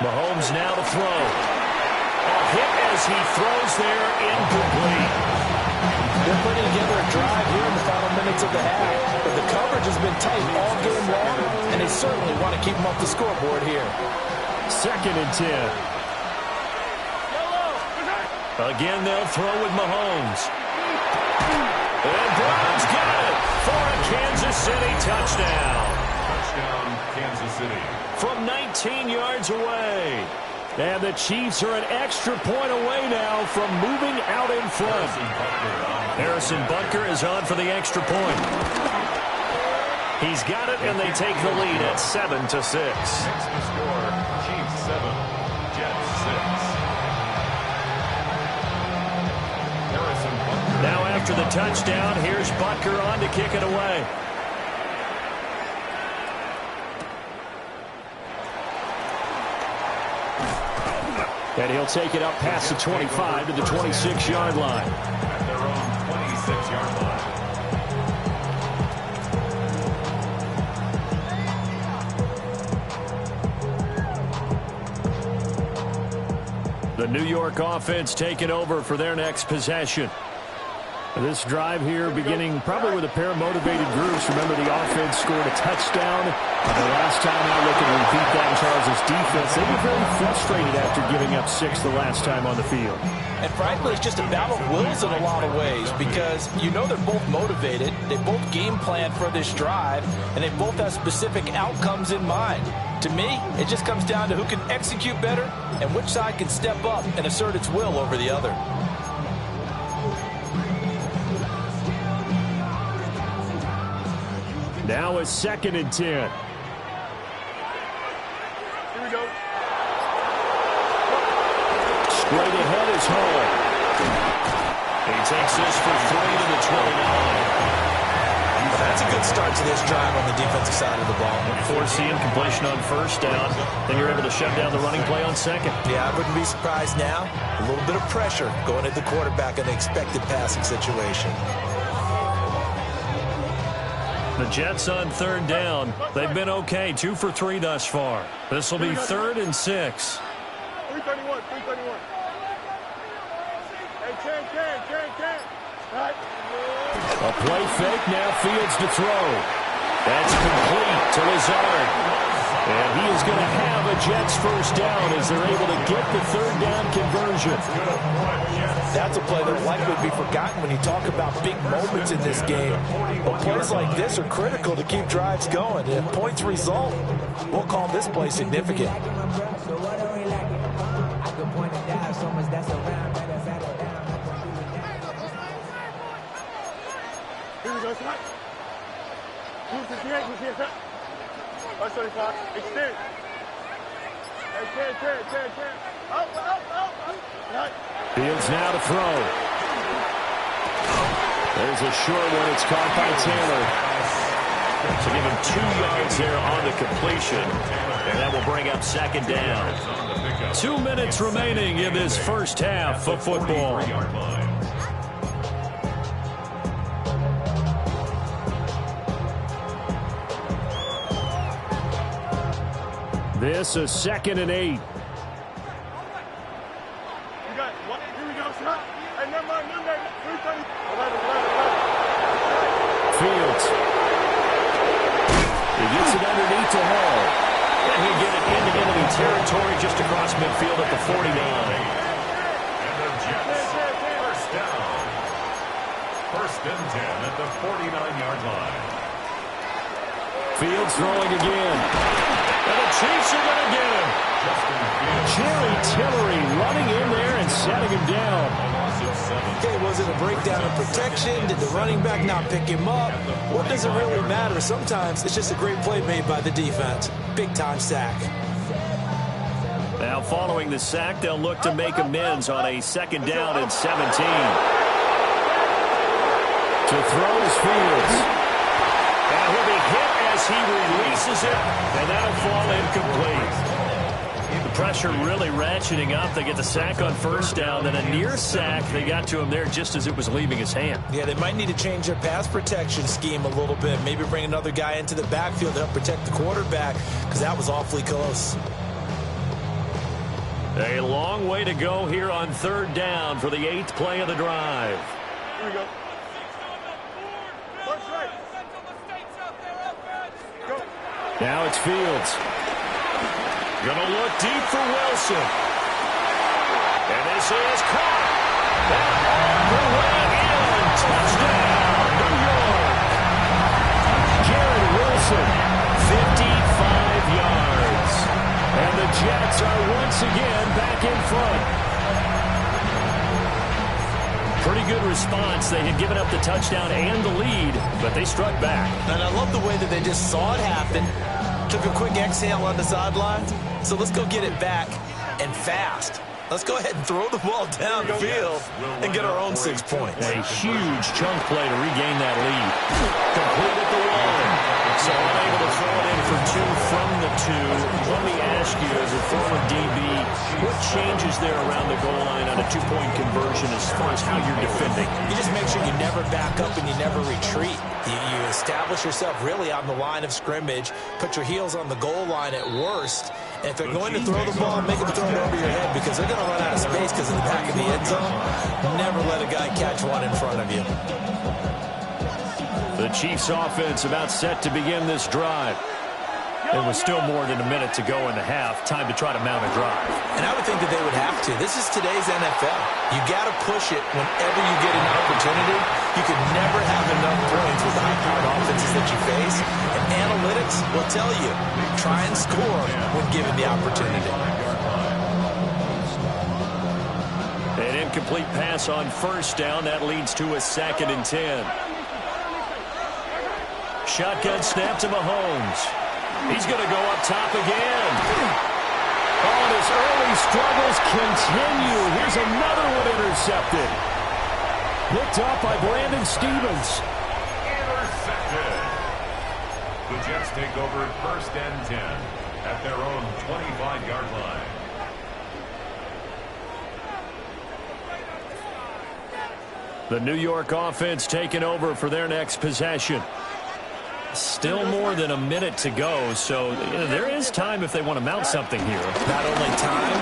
Mahomes now to throw. A hit as he throws there, incomplete. They're putting together a drive here in the final minutes of the half, but the coverage has been tight all game long, and they certainly want to keep them off the scoreboard here. 2nd and 10. Again, they'll throw with Mahomes. And Brown's got it for a Kansas City touchdown. Touchdown, Kansas City. From 19 yards away. And the Chiefs are an extra point away now from moving out in front. Harrison Butker is on for the extra point. He's got it, and they take the lead at 7-6. Next to score, Chiefs 7, Jets 6. Harrison Butker. Now after the touchdown, here's Butker on to kick it away. And he'll take it up past the 25 to the 26-yard line. At their own 26-yard line. The New York offense taking over for their next possession. This drive here beginning probably with a pair of motivated groups. Remember, the offense scored a touchdown. The last time I look at repeat that in Charles' defense, they were very frustrated after giving up 6 the last time on the field. And frankly, it's just a battle of wills in a lot of ways because you know they're both motivated. They both game plan for this drive, and they both have specific outcomes in mind. To me, it just comes down to who can execute better and which side can step up and assert its will over the other. Now it's 2nd and 10. Here we go. Straight ahead is Hall. He takes this for 3 to the 29. That's a good start to this drive on the defensive side of the ball. Forcing completion on first down. Then you're able to shut down the running play on second. Yeah, I wouldn't be surprised now. A little bit of pressure going at the quarterback in the expected passing situation. The Jets on 3rd down. They've been okay, 2 for 3 thus far. This will be 3rd and 6. 331. Hey, can. Right. A play fake, now Fields to throw. That's complete to Lazard. And he is going to have a Jets first down as they're able to get the 3rd down conversion. That's a play that will likely be forgotten when you talk about big moments in this game. But plays like this are critical to keep drives going. And if points result, we'll call this play significant. Here we go, son. 258. 135. Extend. Hey, can. Up. Right. Fields now to throw. There's a short one. It's caught by Taylor. So give him 2 yards there on the completion. And that will bring up 2nd down. 2 minutes remaining in this first half of football. This is 2nd and 8. Fields. He gets it underneath to Hall. And he'll get it into enemy territory. territory just across midfield at the 49. And the Jets, first down. First and 10 at the 49-yard line. Fields throwing again. And the Chiefs are going to get him. Jerry Tillery running in there and setting him down. Okay, was it a breakdown in protection? Did the running back not pick him up? What does it really matter? Sometimes it's just a great play made by the defense. Big-time sack. Now following the sack, they'll look to make amends on a second down and 17. To throw is Fields. And he'll be hit as he releases it, and that'll fall incomplete. The pressure really ratcheting up. They get the sack on first down, then a near sack. They got to him there just as it was leaving his hand. Yeah, they might need to change their pass protection scheme a little bit. Maybe bring another guy into the backfield to help protect the quarterback, because that was awfully close. A long way to go here on third down for the 8th play of the drive. Here we go. Now it's Fields. Going to look deep for Wilson. And this is caught. And all the way in. Touchdown, New York. Garrett Wilson, 55 yards. And the Jets are once again back in front. Pretty good response. They had given up the touchdown and the lead, but they struck back. And I love the way that they just saw it happen. Took a quick exhale on the sidelines. So let's go get it back and fast. Let's go ahead and throw the ball downfield and get our own 6 points. A huge chunk play to regain that lead. Complete at the one. So unable to throw it in for 2 from the 2. Let me ask you, as a former DB, what changes there around the goal line on a 2-point conversion as far as how you're defending? You just make sure you never back up and you never retreat. You establish yourself really on the line of scrimmage, put your heels on the goal line at worst. And if they're going to throw the ball, make them throw it over your head, because they're going to run out of space because in the back of the end zone. Never let a guy catch one in front of you. The Chiefs offense about set to begin this drive. There was still more than a minute to go in the half. Time to try to mount a drive. And I would think that they would have to. This is today's NFL. You got to push it whenever you get an opportunity. You can never have enough points with the high-powered offenses that you face. And analytics will tell you, try and score when given the opportunity. An incomplete pass on first down. That leads to a 2nd and 10. Shotgun snap to Mahomes. He's going to go up top again. Oh, and his early struggles continue. Here's another one intercepted. Picked up by Brandon Stevens. Intercepted. The Jets take over first and 10 at their own 25-yard line. The New York offense taking over for their next possession. Still more than a minute to go, so there is time if they want to mount something here. Not only time,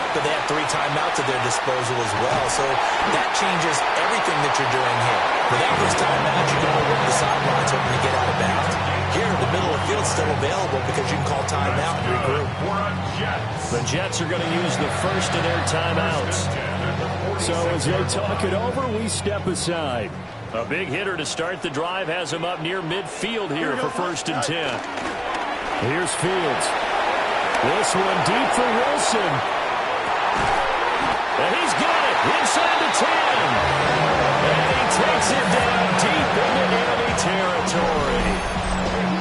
but they have 3 timeouts at their disposal as well, so that changes everything that you're doing here. Without those timeouts, you're going to work the sidelines hoping to get out of bounds. Here, the middle of the field is still available because you can call timeout and regroup. The Jets are going to use the first of their timeouts. So as they talk it over, we step aside. A big hitter to start the drive has him up near midfield here for first and 10. Here's Fields. This one deep for Wilson. And he's got it inside the 10. And he takes it down deep into enemy territory.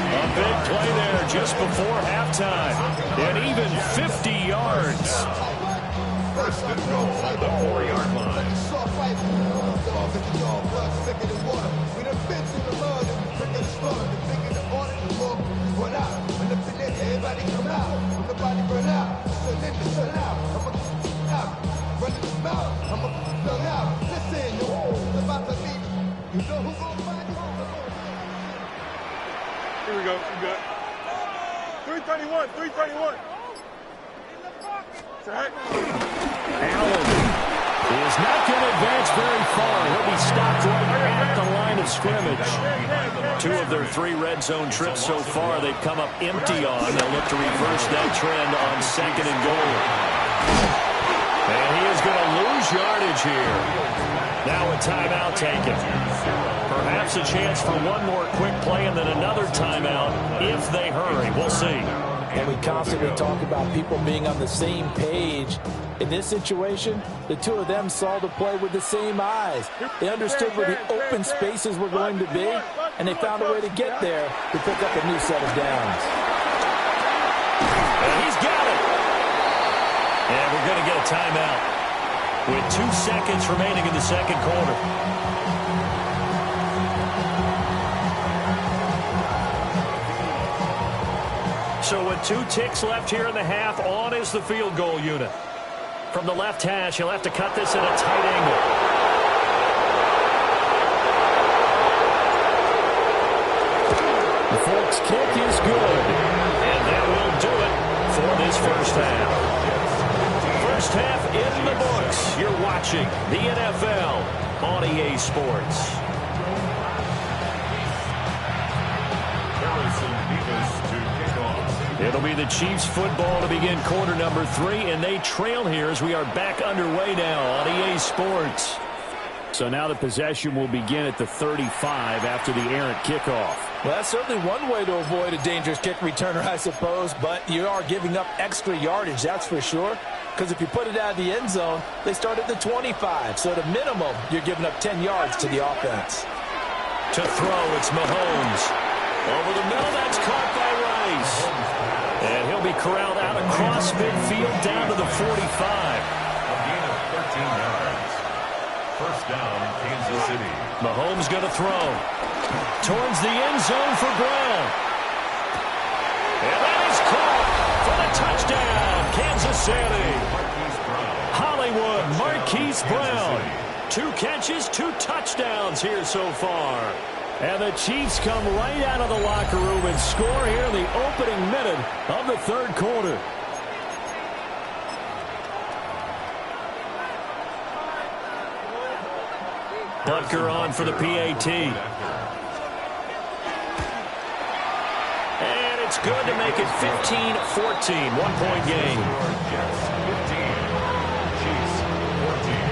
A big play there just before halftime. And even 50 yards. First and goal at the 4-yard line. Here we go. We got 331. 331. Sack. Allen He is not going to advance very far. He'll be stopped right at the line of scrimmage. 2 of their 3 red zone trips so far they've come up empty on. They'll look to reverse that trend on 2nd and goal. And he is going to lose yardage here. Now a timeout taken. Perhaps a chance for one more quick play and then another timeout if they hurry. We'll see. And we constantly talk about people being on the same page. In this situation, the 2 of them saw the play with the same eyes. They understood where the open spaces were going to be, and they found a way to get there to pick up a new set of downs. And he's got it. And we're going to get a timeout with 2 seconds remaining in the second quarter. So with 2 ticks left here in the half, on is the field goal unit. From the left hash, he'll have to cut this at a tight angle. The Folks kick is good. And that will do it for this first half. First half in the books. You're watching the NFL on EA Sports. It'll be the Chiefs football to begin quarter number 3, and they trail here as we are back underway now on EA Sports. So now the possession will begin at the 35 after the errant kickoff. Well, that's certainly one way to avoid a dangerous kick returner, I suppose, but you are giving up extra yardage, that's for sure. Because if you put it out of the end zone, they start at the 25. So at a minimum, you're giving up 10 yards to the offense. To throw, it's Mahomes. Over the middle, that's caught by Rice. And he'll be corralled out across midfield down to the 45. A gain of 13 yards. First down, Kansas City. Mahomes going to throw. Towards the end zone for Brown. And that is caught for the touchdown, Kansas City. Hollywood, Marquise Brown. 2 catches, 2 touchdowns here so far. And the Chiefs come right out of the locker room and score here in the opening minute of the third quarter. Butker on for the PAT. And it's good to make it 15-14, 1-point game. 15. Chiefs, 14.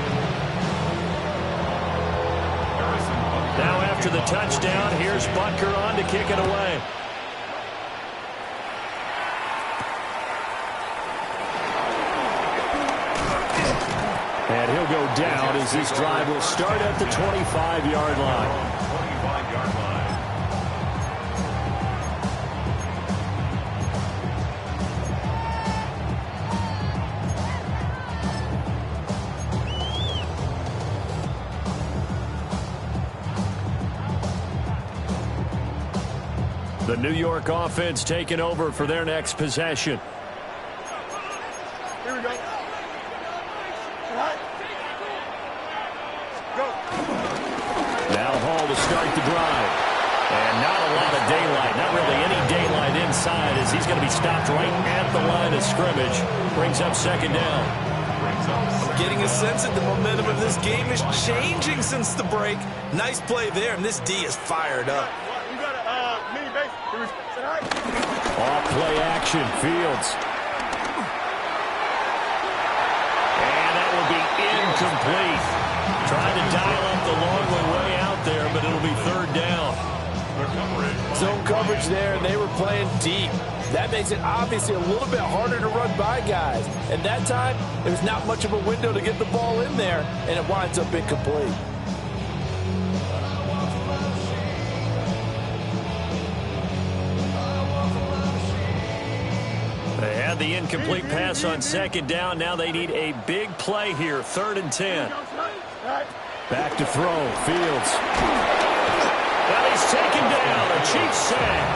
Now after the touchdown, here's Butker on to kick it away. And he'll go down as this drive will start at the 25-yard line. 25-yard line. The New York offense taking over for their next possession. Here we go. Now Hall to start the drive. And not a lot of daylight. Not really any daylight inside as he's going to be stopped right at the line of scrimmage. Brings up second down. I'm getting a sense that the momentum of this game is changing since the break. Nice play there, and this D is fired up. Off play action, Fields. And that will be incomplete. Trying to dial up the long way out there, but it'll be third down. Zone coverage there, and they were playing deep. That makes it obviously a little bit harder to run by guys. And that time, there's not much of a window to get the ball in there, and it winds up incomplete. They had the incomplete pass on second down. Now they need a big play here. 3rd and 10. Back to throw. Fields. Now he's taken down. A Chiefs sack.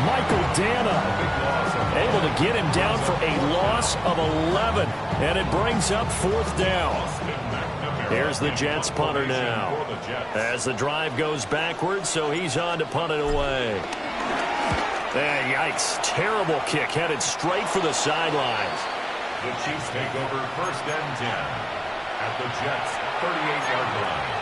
Michael Dana able to get him down for a loss of 11. And it brings up 4th down. Here's the Jets punter now. As the drive goes backwards, so he's on to punt it away. Yikes. Terrible kick headed straight for the sidelines. The Chiefs take over 1st and 10 at the Jets' 38-yard line.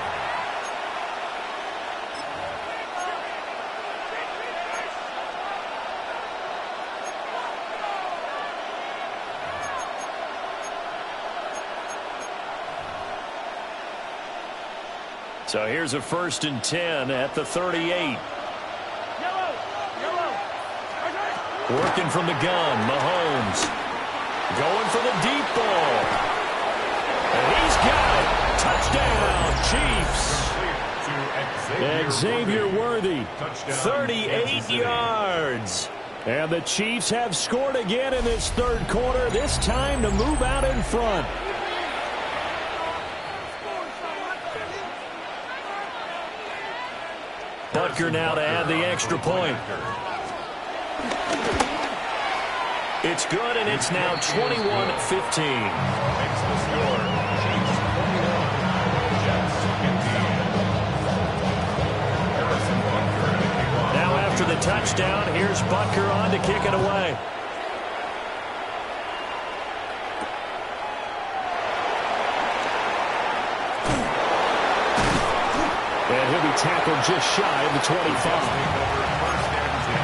So here's a 1st and 10 at the 38. Working from the gun, Mahomes. Going for the deep ball. And he's got it. Touchdown, Chiefs. Xavier Worthy, 38 yards. And the Chiefs have scored again in this third quarter, this time to move out in front. Butker now to add the extra point. It's good, and it's now 21-15. Makes the score. Chiefs 21, Jets 15. Now after the touchdown, here's Butker on to kick it away. And he'll be tackled just shy of the 25. Take over 1st and 10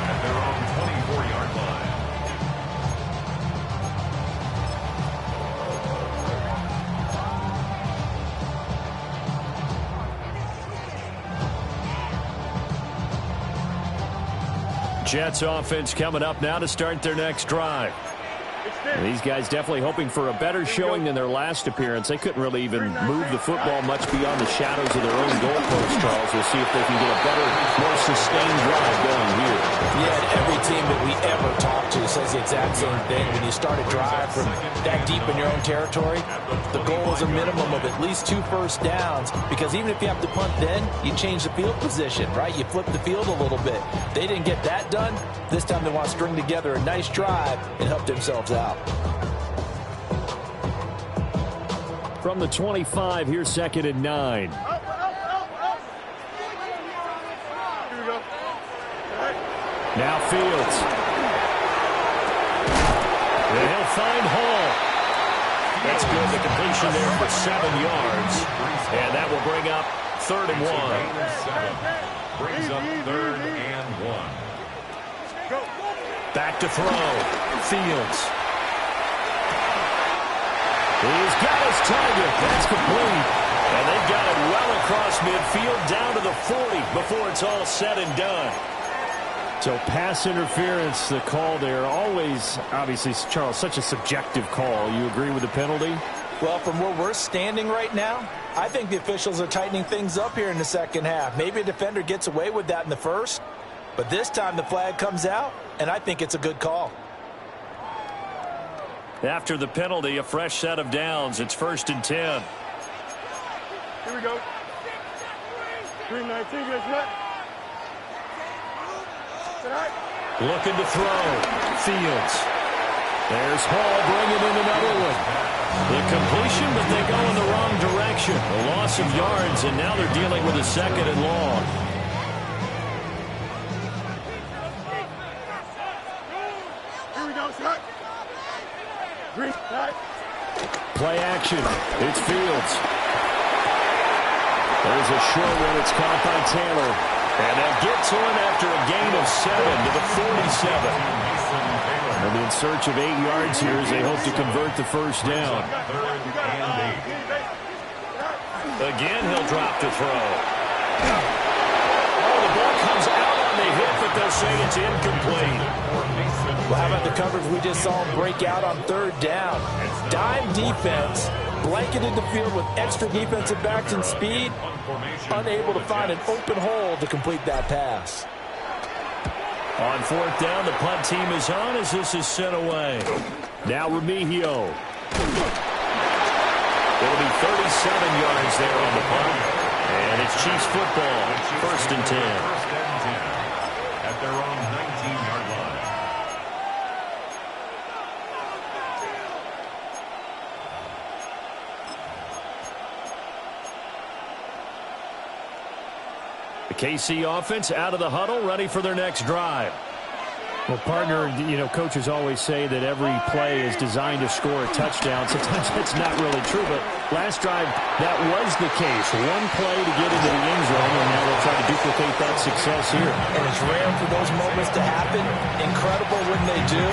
at their own 24-yard line. Jets offense coming up now to start their next drive. And these guys definitely hoping for a better showing than their last appearance. They couldn't really even move the football much beyond the shadows of their own goalpost, Charles. We'll see if they can get a better, more sustained drive going here. Yeah, and every team that we ever talk to says the exact same thing. When you start a drive from that deep in your own territory, the goal is a minimum of at least 2 first downs, because even if you have to punt then, you change the field position, right? You flip the field a little bit. They didn't get that done. This time they want to string together a nice drive and help themselves out. From the 25, here's 2nd and 9. Here we go. Now Fields. And he'll find Hall. That's good. The completion there for 7 yards. And that will bring up 3rd and 1. Brings up 3rd and 1. Back to throw. Fields. He's got his target. That's complete. And they've got it well across midfield down to the 40 before it's all said and done. So pass interference, the call there. Always, obviously, Charles, such a subjective call. You agree with the penalty? Well, from where we're standing right now, I think the officials are tightening things up here in the second half. Maybe a defender gets away with that in the first, but this time the flag comes out, and I think it's a good call. After the penalty, a fresh set of downs. It's 1st and 10. Here we go. 3-19, guys, what? Looking to throw. Fields. There's Hall bringing in another one. The completion, but they go in the wrong direction. A loss of yards, and now they're dealing with a 2nd and long. Here we go, shot. Green, shot. Play action. It's Fields. There's a short one. It's caught by Taylor. And they'll get to him after a gain of 7 to the 47. And in search of 8 yards here as they hope to convert the first down. Again, he'll drop to throw. Oh, the ball comes out on the hip, but they'll say it's incomplete. Well, how about the coverage we just saw him break out on 3rd down? Dime defense, blanketed the field with extra defensive backs and speed, unable to find an open hole to complete that pass. On 4th down, the punt team is on as this is sent away. Now Remigio. It'll be 37 yards there on the punt. And it's Chiefs football, 1st and 10. 1st and 10 at their own 19-yard line. The KC offense out of the huddle, ready for their next drive. Well, partner, coaches always say that every play is designed to score a touchdown. Sometimes that's not really true, but last drive, that was the case. One play to get into the end zone, and now they'll try to duplicate that success here. And it's rare for those moments to happen. Incredible when they do.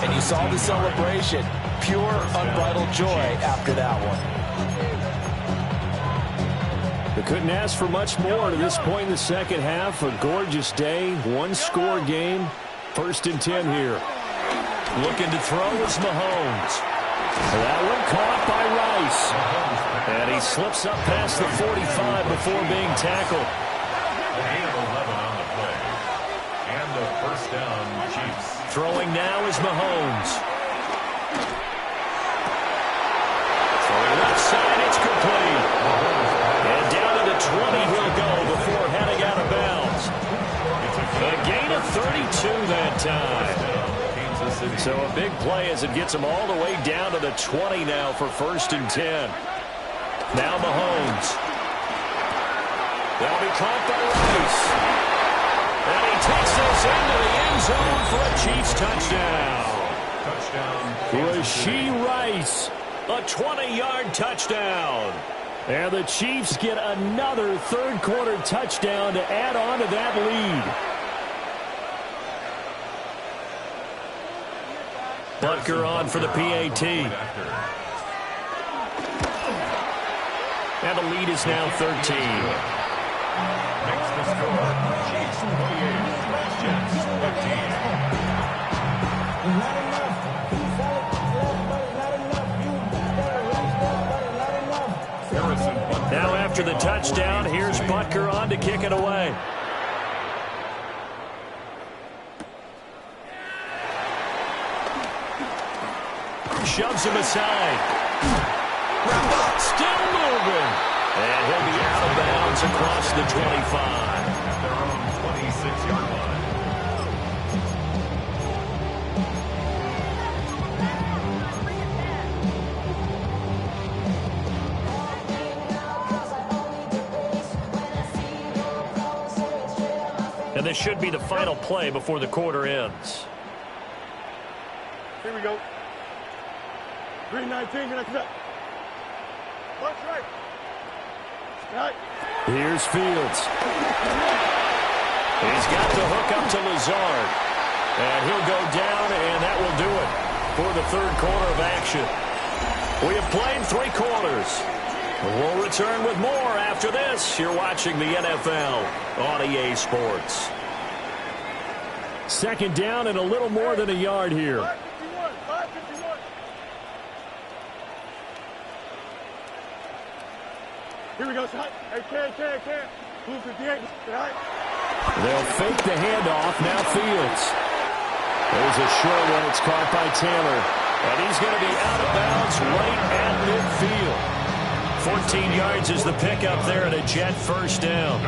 And you saw the celebration. Pure, unbridled joy after that one. They couldn't ask for much more to this point in the second half. A gorgeous day, one-score game. 1st and 10 here. Looking to throw is Mahomes. That one caught by Rice. And he slips up past the 45 before being tackled. Gain of 11 on the play. And a 1st down, Chiefs. Throwing now is Mahomes. Throwing left side, it's complete. And down to the 20 he'll go before heading out of bounds. A gain of 32 that time. So a big play as it gets him all the way down to the 20 now for 1st and 10. Now Mahomes. That'll be caught by Rice. And he takes this into the end zone for a Chiefs touchdown. Rashee Rice, a 20-yard touchdown. And the Chiefs get another third-quarter touchdown to add on to that lead. Butker on for the PAT. And the lead is now 13. Next to score, Chiefs 28, Jets 15. Now after the touchdown, here's Butker on to kick it away. Shoves him aside. Still moving. And he'll be out of bounds across the 25. At their own 26-yard line. And this should be the final play before the quarter ends. Here we go. 319, get up. Punch right. Right. Here's Fields. He's got the hook up to Lazard. And he'll go down, and that will do it for the third quarter of action. We have played 3 quarters. We'll return with more after this. You're watching the NFL on EA Sports. Second down and a little more than a yard here. 551. Here we go, son. Hey, can. Blue 58. They'll fake the handoff. Now Fields. There's a short one. It's caught by Taylor. And he's going to be out of bounds right at midfield. 14 yards is the pickup there and a Jet first down.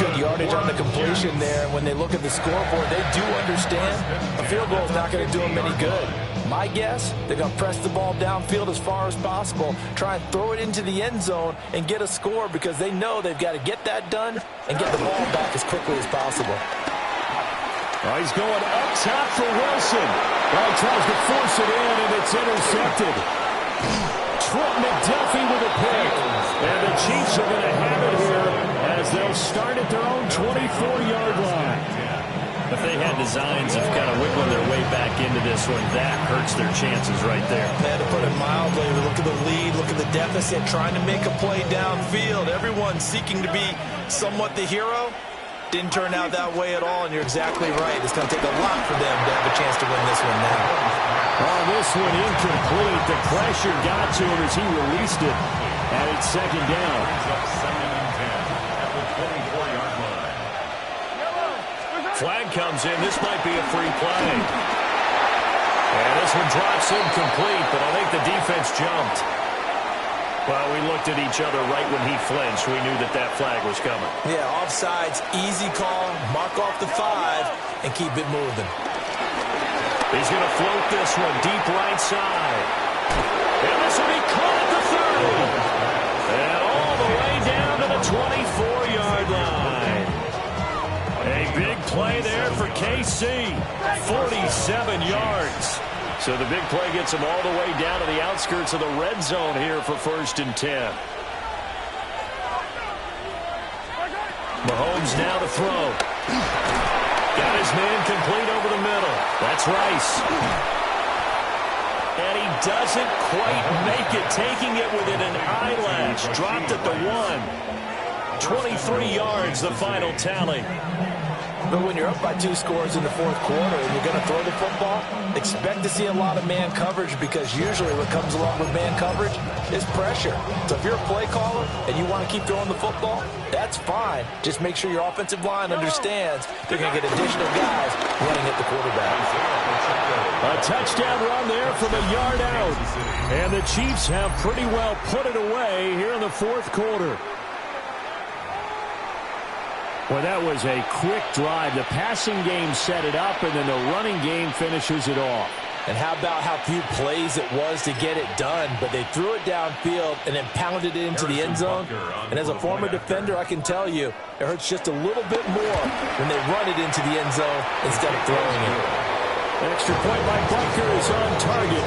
Good yardage on the completion there. When they look at the scoreboard, they do understand a field goal is not going to do them any good. My guess, they're going to press the ball downfield as far as possible, try and throw it into the end zone and get a score because they know they've got to get that done and get the ball back as quickly as possible. Oh, he's going up top for Wilson. Well, he tries to force it in, and it's intercepted. Trent McDuffie with a pick. And the Chiefs are going to have it here as they'll start at their own 24-yard line. If they had designs of kind of wiggling their way back into this one, that hurts their chances right there. They had to put it mildly. Look at the lead, look at the deficit, trying to make a play downfield. Everyone seeking to be somewhat the hero. Didn't turn out that way at all, and you're exactly right. It's going to take a lot for them to have a chance to win this one now. Oh, this one incomplete. The pressure got to him as he released it. And it's second down. He's up 2nd and 10 at the 24-yard line. Flag comes in. This might be a free play. And this one drops incomplete, but I think the defense jumped. Well, we looked at each other right when he flinched. We knew that that flag was coming. Yeah, offsides, easy call, mark off the 5, and keep it moving. He's going to float this one deep right side. And this will be caught at the 30. And all the way down to the 24-yard line. A big play there for KC. 47 yards. So the big play gets them all the way down to the outskirts of the red zone here for 1st and 10. Mahomes now to throw. Got his man complete over the middle. That's Rice. And he doesn't quite make it, taking it within an eyelash. Dropped at the 1. 23 yards, the final tally. But when you're up by 2 scores in the 4th quarter and you're going to throw the football, expect to see a lot of man coverage, because usually what comes along with man coverage is pressure. So if you're a play caller and you want to keep throwing the football, that's fine. Just make sure your offensive line understands they're going to get additional guys running at the quarterback. A touchdown run there from a yard out. And the Chiefs have pretty well put it away here in the 4th quarter. Well, that was a quick drive. The passing game set it up, and then the running game finishes it off. And how about how few plays it was to get it done, but they threw it downfield and then pounded it into the end zone. And as a former defender, I can tell you, it hurts just a little bit more when they run it into the end zone instead of throwing it. An extra point by Butker is on target,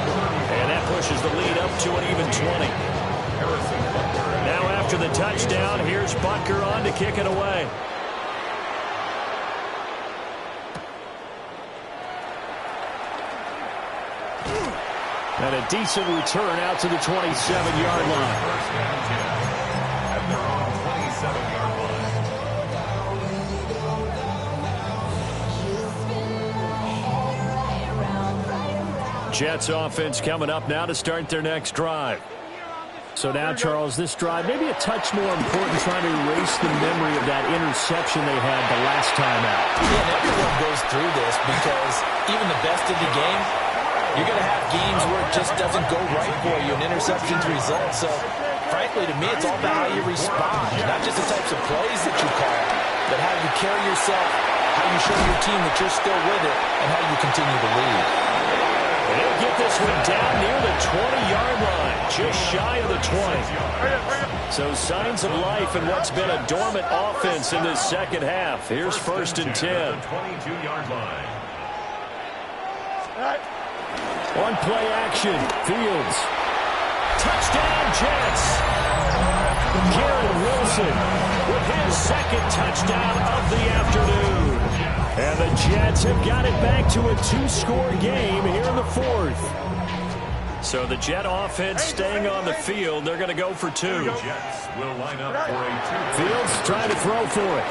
and that pushes the lead up to an even 20. Now after the touchdown, here's Butker on to kick it away. And a decent return out to the 27-yard line. At their own 27-yard line. Jets offense coming up now to start their next drive. So now, Charles, this drive maybe a touch more important, trying to erase the memory of that interception they had the last time out. Yeah, and everyone goes through this, because even the best of the game, you're going to have games where it just doesn't go right for you, and interceptions result. So, frankly, to me, it's all about how you respond, not just the types of plays that you call, but how you carry yourself, how you show your team that you're still with it, and how you continue to lead. And they'll get this one down near the 20-yard line, just shy of the 20. So signs of life in what's been a dormant offense in this second half. Here's 1st and 10. 22-yard line. On play action, Fields. Touchdown, Jets. Garrett Wilson with his second touchdown of the afternoon. And the Jets have got it back to a 2-score game here in the 4th. So the Jet offense staying on the field. They're going to go for 2. The Jets will line up for a 2. Fields trying to throw for it.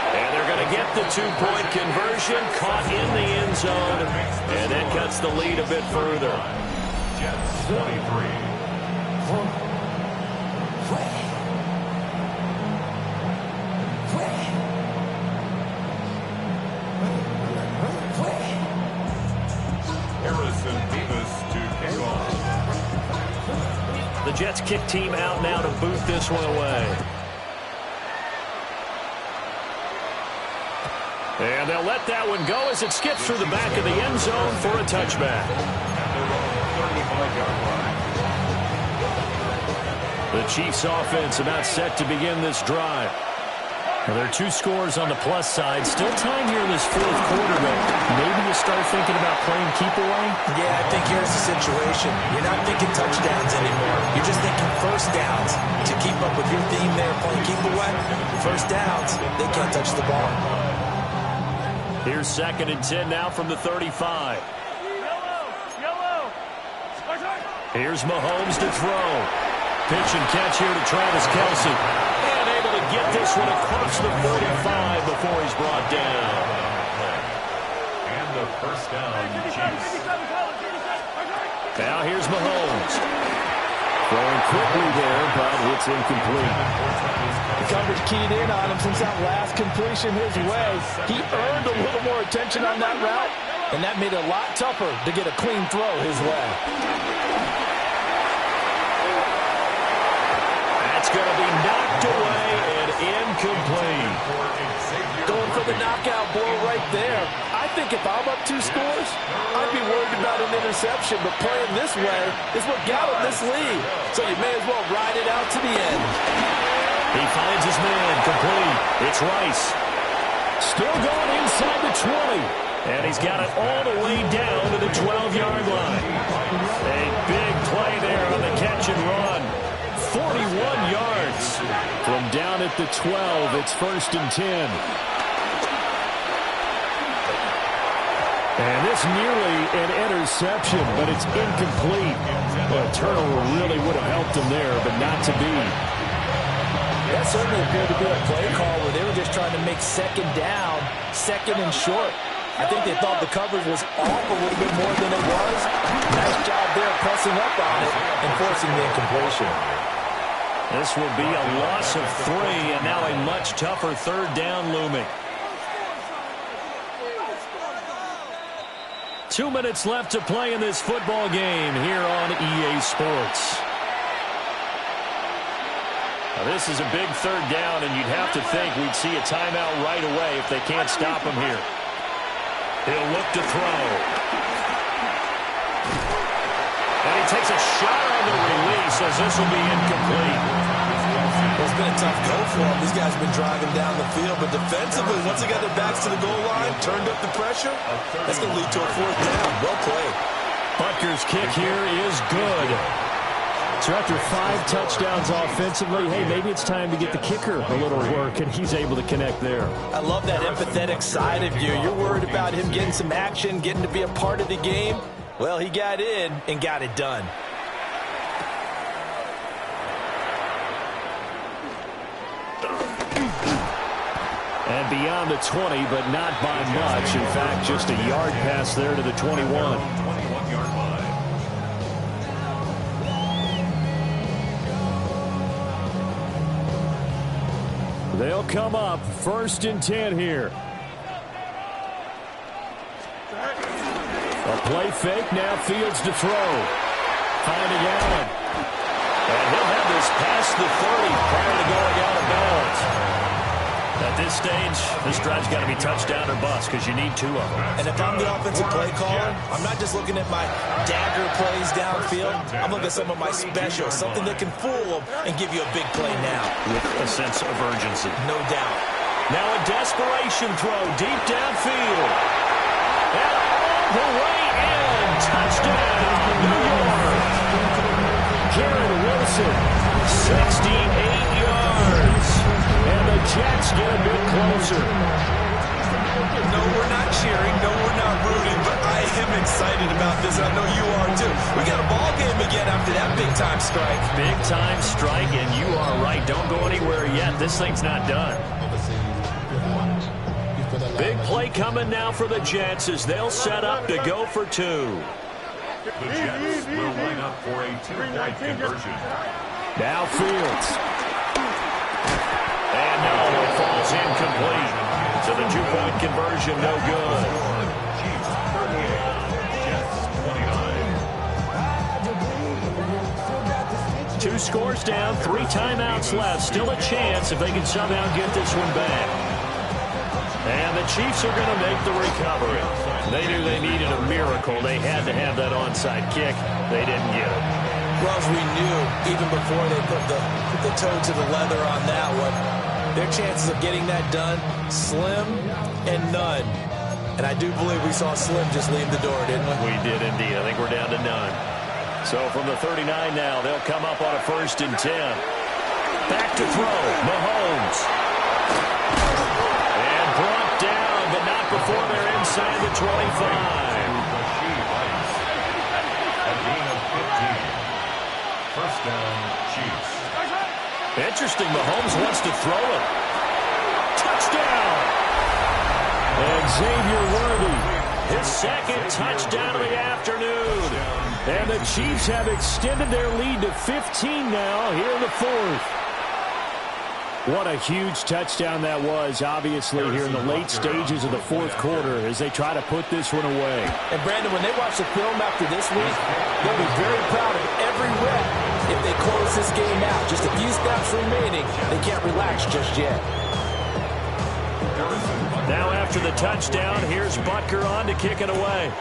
And they're going to get the 2-point conversion, caught in the end zone, and that cuts the lead a bit further. Jets 23. Harrison Davis to kick off. The Jets kick team out now to boot this one away. And they'll let that one go as it skips through the back of the end zone for a touchback. The Chiefs offense about set to begin this drive. Now, there are 2 scores on the plus side. Still time here in this 4th quarter, but maybe you start thinking about playing keep away? Yeah, I think here's the situation. You're not thinking touchdowns anymore. You're just thinking first downs. To keep up with your theme there, playing keep away, first downs, they can't touch the ball. Here's 2nd and 10 now from the 35. Here's Mahomes to throw. Pitch and catch here to Travis Kelce. And able to get this one across the 45 before he's brought down. And the first down, Chiefs. Now here's Mahomes. Throwing quickly there, but it's incomplete. The coverage keyed in on him since that last completion his way. He earned a little more attention on that route, and that made it a lot tougher to get a clean throw his way. That's going to be knocked away and incomplete. Going for the knockout blow right there. I think if I'm up 2 scores, I'd be worried about an interception, but playing this way is what got him this lead. So you may as well ride it out to the end. He finds his man complete. It's Rice. Still going inside the 20. And he's got it all the way down to the 12-yard line. A big play there on the catch and run. 41 yards from down at the 12. It's 1st and 10. And this nearly an interception, but it's incomplete. Well, a turnover really would have helped him there, but not to be. That certainly appeared to be a play call where they were just trying to make second down, second and short. I think they thought the coverage was off a little bit more than it was. Nice job there pressing up on it and forcing the incompletion. This will be a loss of 3, and now a much tougher 3rd down looming. 2 minutes left to play in this football game here on EA Sports. Now this is a big 3rd down, and you'd have to think we'd see a timeout right away if they can't stop him here. He'll look to throw. And he takes a shot on the release as this will be incomplete. Well, it's been a tough go for him. These guys have been driving down the field, but defensively, once they got their backs to the goal line, turned up the pressure, that's going to lead to a 4th down. Well played. Butker's kick here is good. So after 5 touchdowns offensively, hey, maybe it's time to get the kicker a little work, and he's able to connect there. I love that empathetic side of you. You're worried about him getting some action, getting to be a part of the game. Well, he got in and got it done. And beyond the 20, but not by much. In fact, just a yard pass there to the 21. 21-yard line. They'll come up 1st and 10 here. A play fake, now Fields to throw. Finding Allen. And he'll have this past the 30 prior to going out of bounds. At this stage, this drive's got to be touchdown or bust because you need 2 of them. And if I'm the offensive play caller, I'm not just looking at my dagger plays downfield. I'm looking at some of my specials, something that can fool them and give you a big play now. With a sense of urgency. No doubt. Now a desperation throw deep downfield. And all the way in. Touchdown, New York. Garrett Wilson, 68 yards. And the Jets get a bit closer. No, we're not cheering. No, we're not rooting. But I am excited about this. I know you are, too. We got a ball game again after that big-time strike. Big-time strike, and you are right. Don't go anywhere yet. This thing's not done. Big play coming now for the Jets as they'll set up to go for 2. The Jets will line up for a 2-point conversion. Now Fields. And no, it falls incomplete. So the 2-point conversion, no good. Chiefs 38, Jets 29. 2 scores down, 3 timeouts left. Still a chance if they can somehow get this one back. And the Chiefs are going to make the recovery. They knew they needed a miracle. They had to have that onside kick. They didn't get it. Well, as we knew, even before they put the toe to the leather on that one, their chances of getting that done, slim and none. And I do believe we saw Slim just leave the door, didn't we? We did indeed. I think we're down to none. So from the 39 now, they'll come up on a 1st and 10. Back to throw, Mahomes. And brought down, but not before they're inside the 25. A gain of 15. 1st down, Chiefs. Interesting, Mahomes wants to throw it. Touchdown! And Xavier Worthy, his 2nd touchdown of the afternoon. And the Chiefs have extended their lead to 15 now here in the 4th. What a huge touchdown that was, obviously, here in the late stages of the 4th quarter as they try to put this one away. And, Brandon, when they watch the film after this week, they'll be very proud of every rep if they close this game out. Just a few snaps remaining. They can't relax just yet. Now after the touchdown, here's Butker on to kick it away.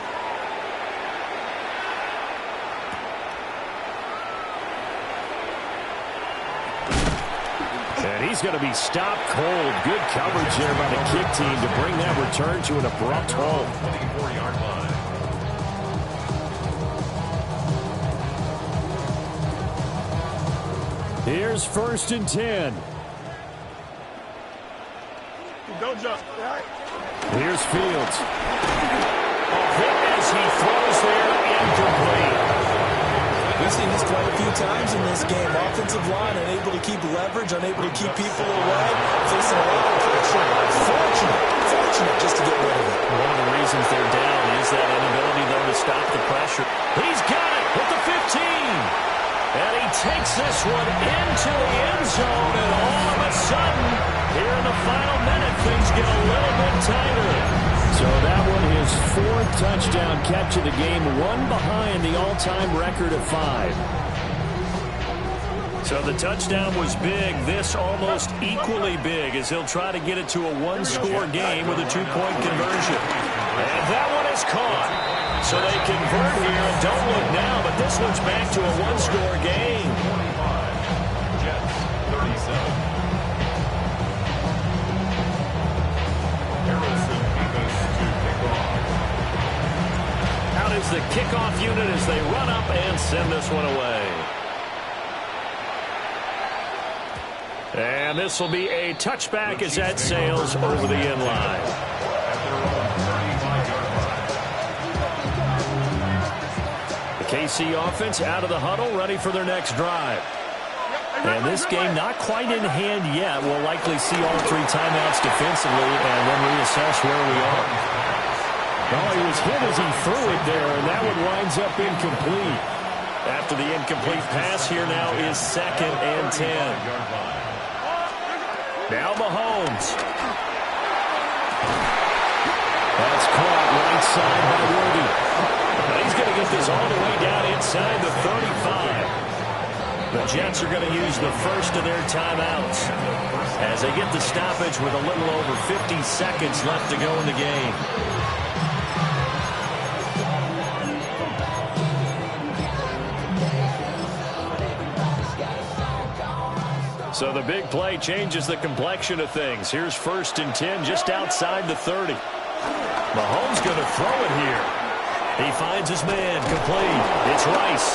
And he's going to be stopped cold. Good coverage there by the kick team to bring that return to an abrupt halt. 24-yard line. Here's 1st and 10. Don't jump. Right. Here's Fields. A hit as he throws there, incomplete. We've seen this quite a few times in this game. Offensive line unable to keep leverage, unable to keep people away, facing a lot of pressure. Fortunate just to get rid of it. One of the reasons they're down is that inability, though, to stop the pressure. He's got it with the 15. And he takes this one into the end zone, and all of a sudden, here in the final minute, things get a little bit tighter. So that one, his 4th touchdown catch of the game, one behind the all-time record of 5. So the touchdown was big. This almost equally big as he'll try to get it to a one-score game with a 2-point conversion. And that one is caught. So they convert here, and don't look now, but this one's back to a one-score game. 25, Jets, 37. Harrison Beavis to kick off. Out is the kickoff unit as they run up and send this one away. And this will be a touchback as that sails over the end line. KC offense out of the huddle, ready for their next drive. And this game not quite in hand yet. We'll likely see all 3 timeouts defensively and then reassess where we are. Well, he was hit as he threw it there, and that one winds up incomplete. After the incomplete pass, here now is 2nd and 10. Now Mahomes. That's caught right side by Worthy. He's going to get this all the way down inside the 35. The Jets are going to use the first of their timeouts as they get the stoppage with a little over 50 seconds left to go in the game. So the big play changes the complexion of things. Here's 1st and 10 just outside the 30. Mahomes going to throw it here. He finds his man, complete. It's Rice.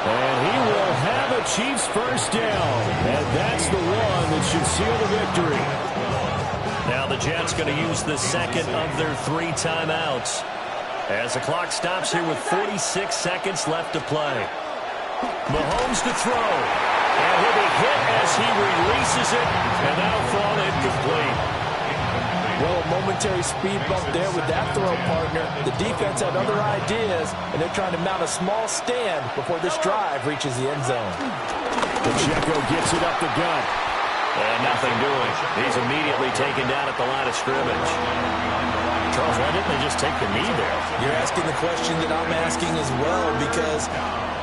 And he will have a Chiefs first down. And that's the one that should seal the victory. Now the Jets going to use the 2nd of their 3 timeouts as the clock stops here with 46 seconds left to play. Mahomes to throw. And he'll be hit as he releases it. And that'll fall incomplete. Well, a momentary speed bump there with that throw partner. The defense had other ideas, and they're trying to mount a small stand before this drive reaches the end zone. Pacheco gets it up the gut. And nothing doing. He's immediately taken down at the line of scrimmage. Charles, why didn't they just take the knee there? You're asking the question that I'm asking as well, because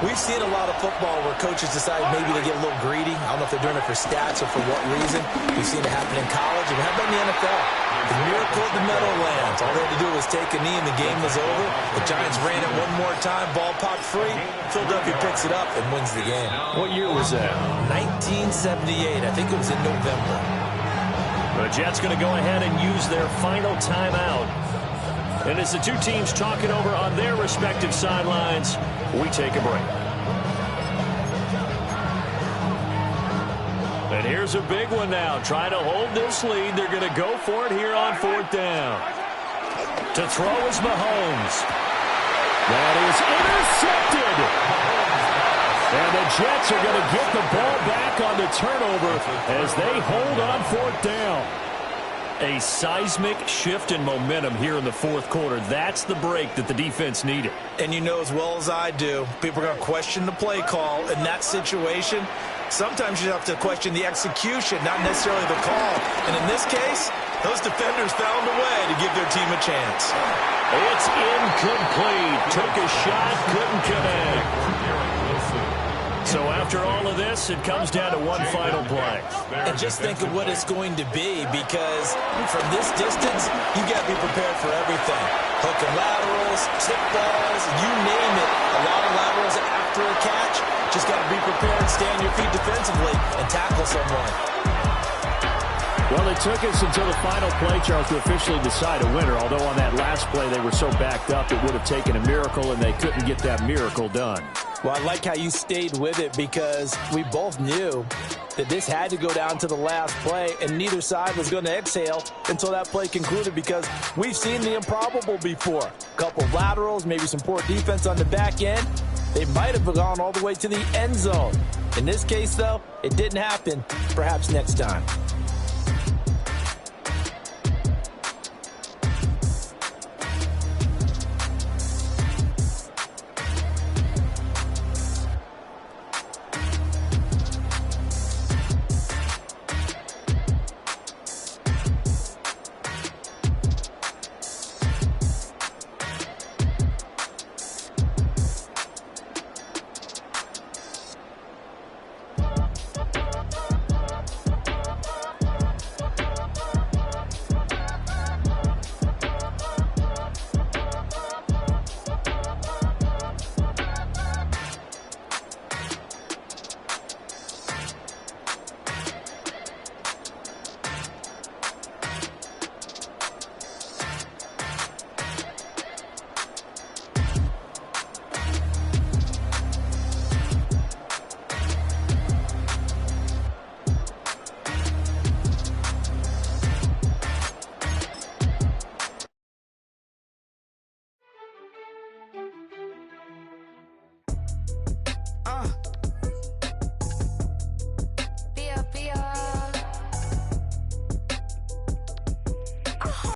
we've seen a lot of football where coaches decide maybe they get a little greedy. I don't know if they're doing it for stats or for what reason. We've seen it happen in college, and how about in the NFL? The miracle of the Meadowlands. All they had to do was take a knee and the game was over. The Giants ran it one more time. Ball popped free. Philadelphia picks it up and wins the game. What year was that? 1978. I think it was in November. The Jets going to go ahead and use their final timeout. And as the 2 teams talk it over on their respective sidelines, we take a break. And here's a big one now. Trying to hold this lead. They're going to go for it here on 4th down. To throw is Mahomes. That is intercepted. And the Jets are going to get the ball back on the turnover as they hold on 4th down. A seismic shift in momentum here in the 4th quarter. That's the break that the defense needed. And you know as well as I do, people are going to question the play call in that situation. Sometimes you have to question the execution, not necessarily the call. And in this case, those defenders found a way to give their team a chance. It's incomplete. Took a shot, couldn't connect. So after all of this, it comes down to one final play. And just think of what it's going to be, because from this distance, you got to be prepared for everything. Hook and laterals, tip balls, you name it. A lot of laterals after after a catch, just got to be prepared, stay on your feet defensively, and tackle someone. Well, it took us until the final play, Charles, to officially decide a winner. Although on that last play they were so backed up, it would have taken a miracle, and they couldn't get that miracle done. Well, I like how you stayed with it because we both knew that this had to go down to the last play, and neither side was going to exhale until that play concluded because we've seen the improbable before. A couple of laterals, maybe some poor defense on the back end. They might have gone all the way to the end zone. In this case, though, it didn't happen. Perhaps next time.